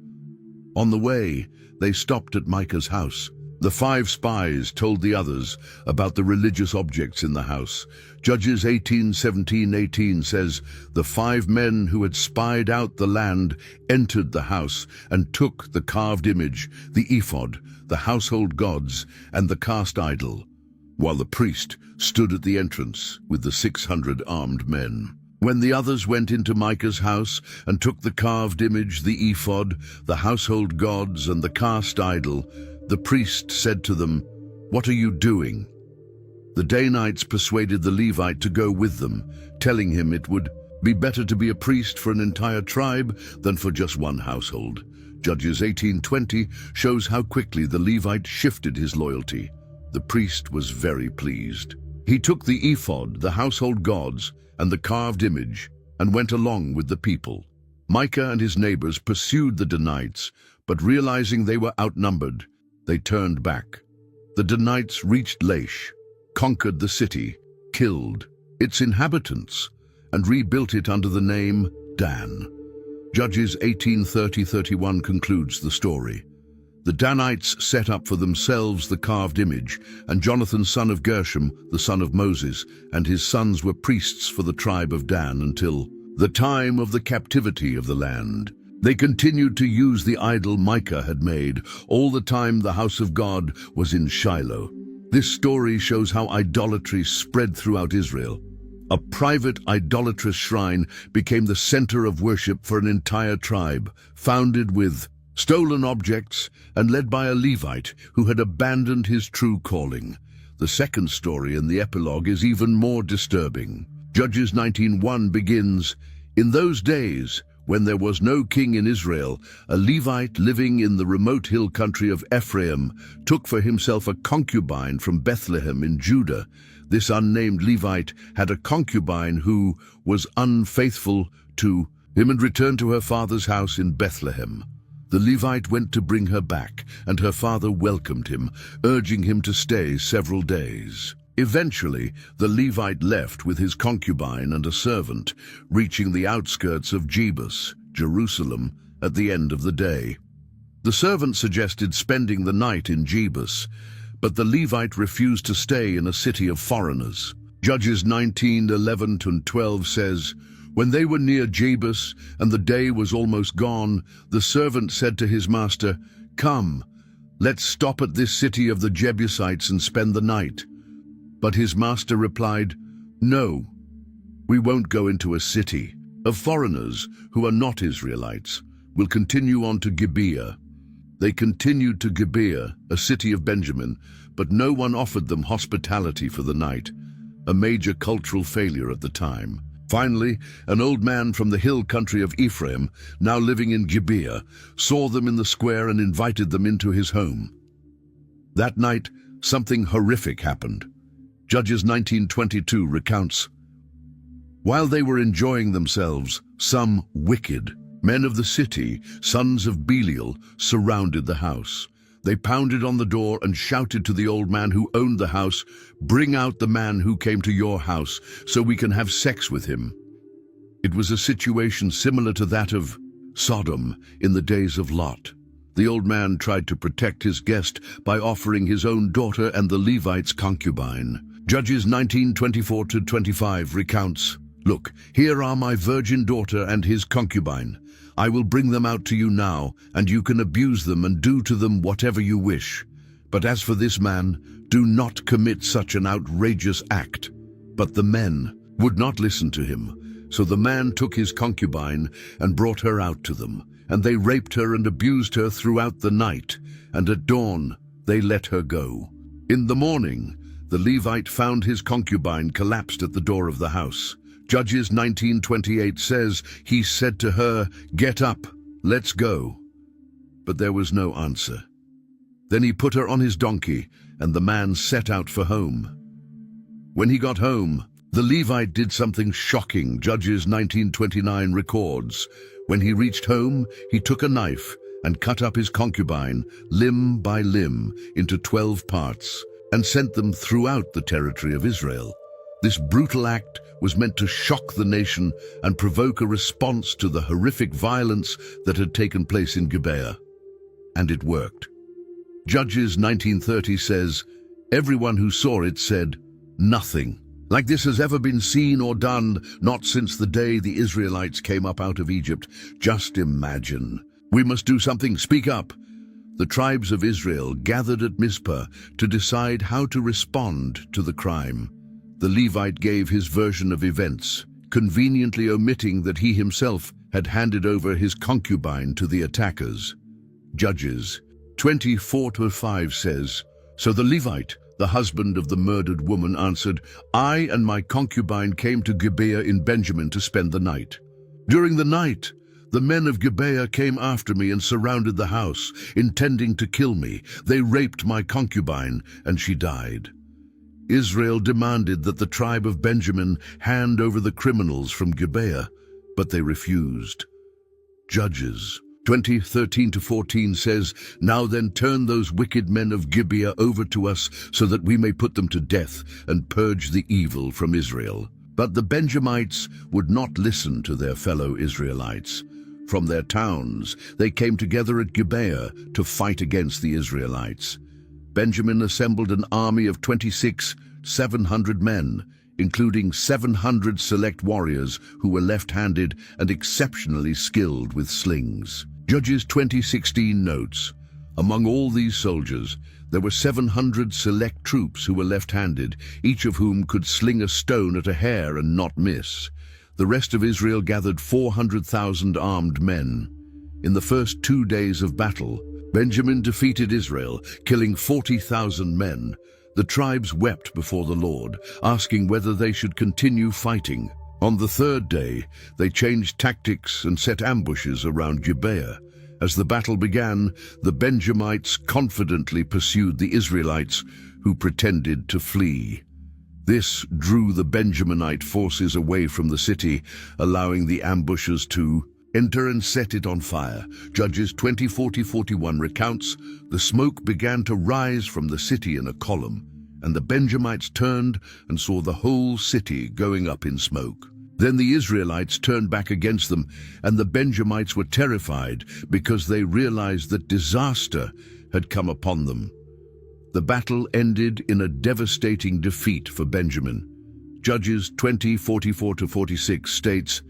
On the way, they stopped at Micah's house. The 5 spies told the others about the religious objects in the house. Judges 18:17-18 says, "The 5 men who had spied out the land entered the house and took the carved image, the ephod, the household gods, and the cast idol, while the priest stood at the entrance with the 600 armed men." When the others went into Micah's house and took the carved image, the ephod, the household gods, and the cast idol, the priest said to them, "What are you doing?" The Danites persuaded the Levite to go with them, telling him it would Be better to be a priest for an entire tribe than for just one household. Judges 18:20 shows how quickly the Levite shifted his loyalty. The priest was very pleased. He took the ephod, the household gods, and the carved image, and went along with the people. Micah and his neighbors pursued the Danites, but realizing they were outnumbered, they turned back. The Danites reached Laish, conquered the city, killed its inhabitants, and rebuilt it under the name Dan. Judges 18:30-31 concludes the story. The Danites set up for themselves the carved image, and Jonathan, son of Gershom, the son of Moses, and his sons were priests for the tribe of Dan until the time of the captivity of the land. They continued to use the idol Micah had made, all the time the house of God was in Shiloh. This story shows how idolatry spread throughout Israel. A private idolatrous shrine became the center of worship for an entire tribe, founded with stolen objects and led by a Levite who had abandoned his true calling. The second story in the epilogue is even more disturbing. Judges 19:1 begins, "In those days, when there was no king in Israel, a Levite living in the remote hill country of Ephraim took for himself a concubine from Bethlehem in Judah. This unnamed Levite had a concubine who was unfaithful to him and returned to her father's house in Bethlehem. The Levite went to bring her back, and her father welcomed him, urging him to stay several days. Eventually, the Levite left with his concubine and a servant, reaching the outskirts of Jebus, Jerusalem, at the end of the day. The servant suggested spending the night in Jebus, but the Levite refused to stay in a city of foreigners. Judges 19:11-12 says, "When they were near Jebus and the day was almost gone, the servant said to his master, 'Come, let's stop at this city of the Jebusites and spend the night.' But his master replied, 'No, we won't go into a city of foreigners who are not Israelites. We'll continue on to Gibeah.' They continued to Gibeah, a city of Benjamin, but no one offered them hospitality for the night, a major cultural failure at the time. Finally, an old man from the hill country of Ephraim, now living in Gibeah, saw them in the square and invited them into his home. That night, something horrific happened. Judges 19:22 recounts, "While they were enjoying themselves, some wicked men of the city, sons of Belial, surrounded the house. They pounded on the door and shouted to the old man who owned the house, 'Bring out the man who came to your house so we can have sex with him.' It was a situation similar to that of Sodom in the days of Lot. The old man tried to protect his guest by offering his own daughter and the Levite's concubine. Judges 19:24-25 recounts, "Look, here are my virgin daughter and his concubine. I will bring them out to you now, and you can abuse them and do to them whatever you wish. But as for this man, do not commit such an outrageous act." But the men would not listen to him. So the man took his concubine and brought her out to them, and they raped her and abused her throughout the night, and at dawn they let her go. In the morning, the Levite found his concubine collapsed at the door of the house. Judges 19:28 says, "He said to her, 'Get up, let's go.' But there was no answer. Then he put her on his donkey, and the man set out for home. When he got home, the Levite did something shocking. Judges 19:29 records, "When he reached home, he took a knife and cut up his concubine, limb by limb, into 12 parts, and sent them throughout the territory of Israel." This brutal act was meant to shock the nation and provoke a response to the horrific violence that had taken place in Gibeah. And it worked. Judges 19:30 says, "Everyone who saw it said, 'Nothing like this has ever been seen or done, not since the day the Israelites came up out of Egypt. Just imagine. We must do something. Speak up.'" The tribes of Israel gathered at Mizpah to decide how to respond to the crime. The Levite gave his version of events, conveniently omitting that he himself had handed over his concubine to the attackers. Judges 24:5 says, "So the Levite, The husband of the murdered woman answered, "I and my concubine came to Gibeah in Benjamin to spend the night. During the night, the men of Gibeah came after me and surrounded the house, intending to kill me. They raped my concubine, and she died." Israel demanded that the tribe of Benjamin hand over the criminals from Gibeah, but they refused. Judges 20:13-14 says, "Now then turn those wicked men of Gibeah over to us so that we may put them to death and purge the evil from Israel." But the Benjamites would not listen to their fellow Israelites. From their towns, they came together at Gibeah to fight against the Israelites. Benjamin assembled an army of 26,700 men, including 700 select warriors who were left-handed and exceptionally skilled with slings. Judges 20:16 notes, "Among all these soldiers, there were 700 select troops who were left-handed, each of whom could sling a stone at a hair and not miss. The rest of Israel gathered 400,000 armed men. In the first 2 days of battle, Benjamin defeated Israel, killing 40,000 men. The tribes wept before the Lord, asking whether they should continue fighting. On the third day, they changed tactics and set ambushes around Gibeah. As the battle began, the Benjamites confidently pursued the Israelites, who pretended to flee. This drew the Benjaminite forces away from the city, allowing the ambushers to enter and set it on fire. Judges 20:40-41 recounts, "The smoke began to rise from the city in a column, and the Benjamites turned and saw the whole city going up in smoke. Then the Israelites turned back against them, and the Benjamites were terrified because they realized that disaster had come upon them." The battle ended in a devastating defeat for Benjamin. Judges 20:44-46 states,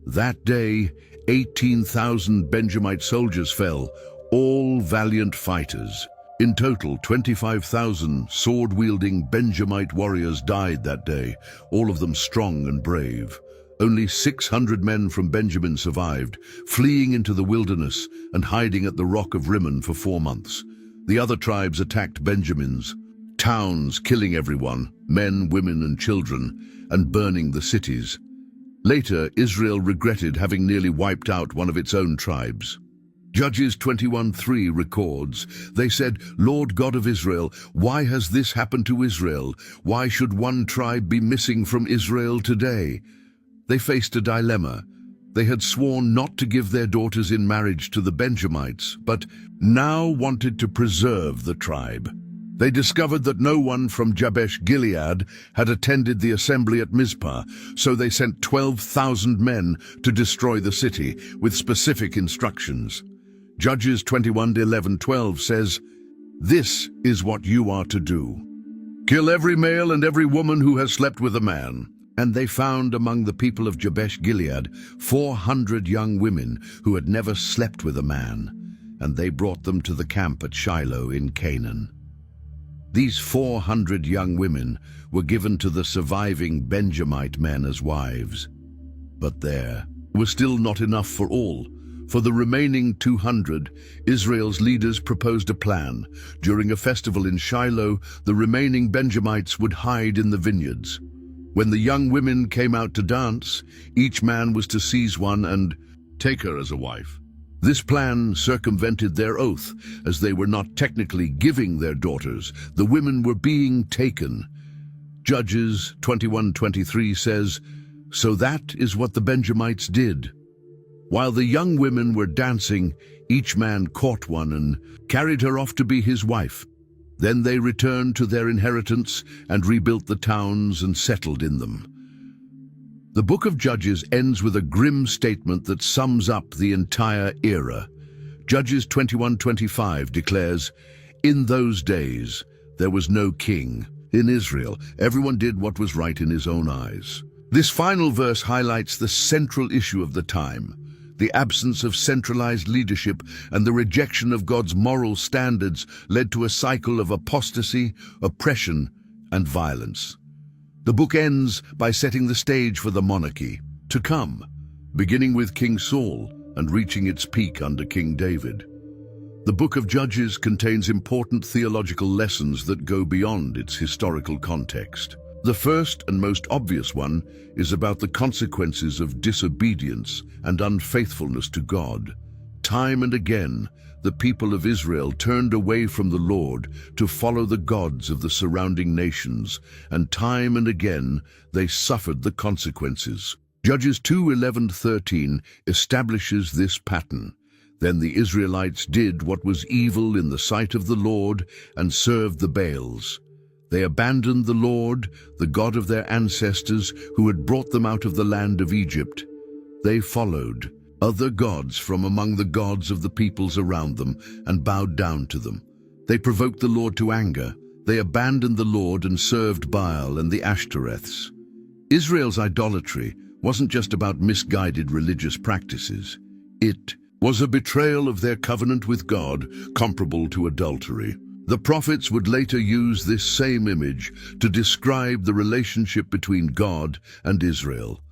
"That day, 18,000 Benjamite soldiers fell, all valiant fighters. In total, 25,000 sword-wielding Benjamite warriors died that day, all of them strong and brave. Only 600 men from Benjamin survived, fleeing into the wilderness and hiding at the rock of Rimmon for 4 months. The other tribes attacked Benjamin's towns, killing everyone, men, women, and children, and burning the cities. Later, Israel regretted having nearly wiped out one of its own tribes. Judges 21:3 records, "They said, 'Lord God of Israel, why has this happened to Israel? Why should one tribe be missing from Israel today?' They faced a dilemma. They had sworn not to give their daughters in marriage to the Benjamites, but now wanted to preserve the tribe. They discovered that no one from Jabesh Gilead had attended the assembly at Mizpah, so they sent 12,000 men to destroy the city with specific instructions. Judges 21:11-12 says, "This is what you are to do. Kill every male and every woman who has slept with a man." And they found among the people of Jabesh Gilead 400 young women who had never slept with a man, and they brought them to the camp at Shiloh in Canaan. These 400 young women were given to the surviving Benjamite men as wives. But there was still not enough for all. For the remaining 200, Israel's leaders proposed a plan. During a festival in Shiloh, the remaining Benjamites would hide in the vineyards. When the young women came out to dance, each man was to seize one and take her as a wife. This plan circumvented their oath, as they were not technically giving their daughters. The women were being taken. Judges 21:23 says, "So that is what the Benjamites did. While the young women were dancing, each man caught one and carried her off to be his wife. Then they returned to their inheritance and rebuilt the towns and settled in them." The book of Judges ends with a grim statement that sums up the entire era. Judges 21:25 declares, "In those days there was no king. In Israel, everyone did what was right in his own eyes." This final verse highlights the central issue of the time. The absence of centralized leadership and the rejection of God's moral standards led to a cycle of apostasy, oppression, and violence. The book ends by setting the stage for the monarchy to come, beginning with King Saul and reaching its peak under King David. The book of Judges contains important theological lessons that go beyond its historical context. The first and most obvious one is about the consequences of disobedience and unfaithfulness to God. Time and again, the people of Israel turned away from the Lord to follow the gods of the surrounding nations, and time and again they suffered the consequences. Judges 2:11-13 establishes this pattern. Then the Israelites did what was evil in the sight of the Lord and served the Baals. They abandoned the Lord, the God of their ancestors, who had brought them out of the land of Egypt. They followed other gods from among the gods of the peoples around them and bowed down to them. They provoked the Lord to anger. They abandoned the Lord and served Baal and the Ashtoreths. Israel's idolatry wasn't just about misguided religious practices. It was a betrayal of their covenant with God, comparable to adultery. The prophets would later use this same image to describe the relationship between God and Israel.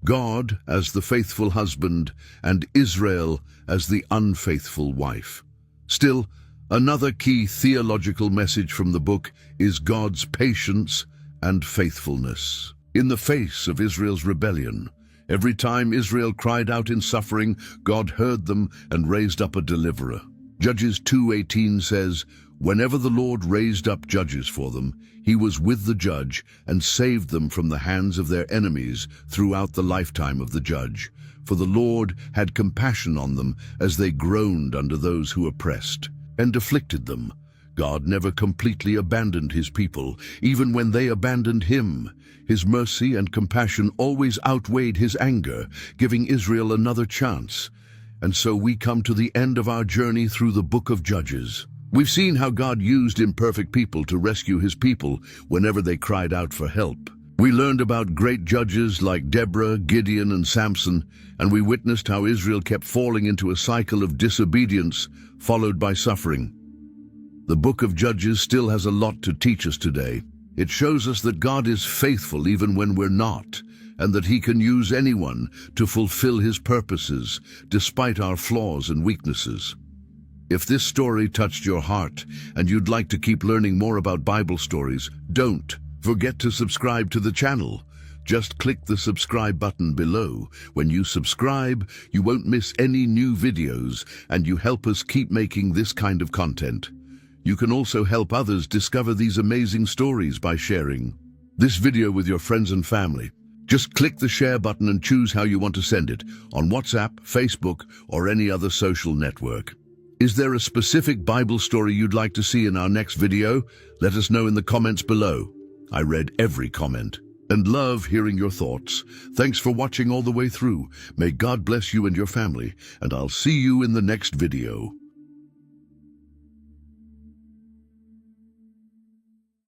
God as the faithful husband and Israel as the unfaithful wife. Still, another key theological message from the book is God's patience and faithfulness. In the face of Israel's rebellion, every time Israel cried out in suffering, God heard them and raised up a deliverer. Judges 2:18 says, "Whenever the Lord raised up judges for them, he was with the judge and saved them from the hands of their enemies throughout the lifetime of the judge. For the Lord had compassion on them as they groaned under those who oppressed and afflicted them." God never completely abandoned his people, even when they abandoned him. His mercy and compassion always outweighed his anger, giving Israel another chance. And so we come to the end of our journey through the book of Judges. We've seen how God used imperfect people to rescue his people whenever they cried out for help. We learned about great judges like Deborah, Gideon, and Samson, and we witnessed how Israel kept falling into a cycle of disobedience followed by suffering. The book of Judges still has a lot to teach us today. It shows us that God is faithful even when we're not, and that he can use anyone to fulfill his purposes despite our flaws and weaknesses. If this story touched your heart and you'd like to keep learning more about Bible stories, don't forget to subscribe to the channel. Just click the subscribe button below. When you subscribe, you won't miss any new videos, and you help us keep making this kind of content. You can also help others discover these amazing stories by sharing this video with your friends and family. Just click the share button and choose how you want to send it, on WhatsApp, Facebook, or any other social network. Is there a specific Bible story you'd like to see in our next video? Let us know in the comments below. I read every comment and love hearing your thoughts. Thanks for watching all the way through. May God bless you and your family, and I'll see you in the next video.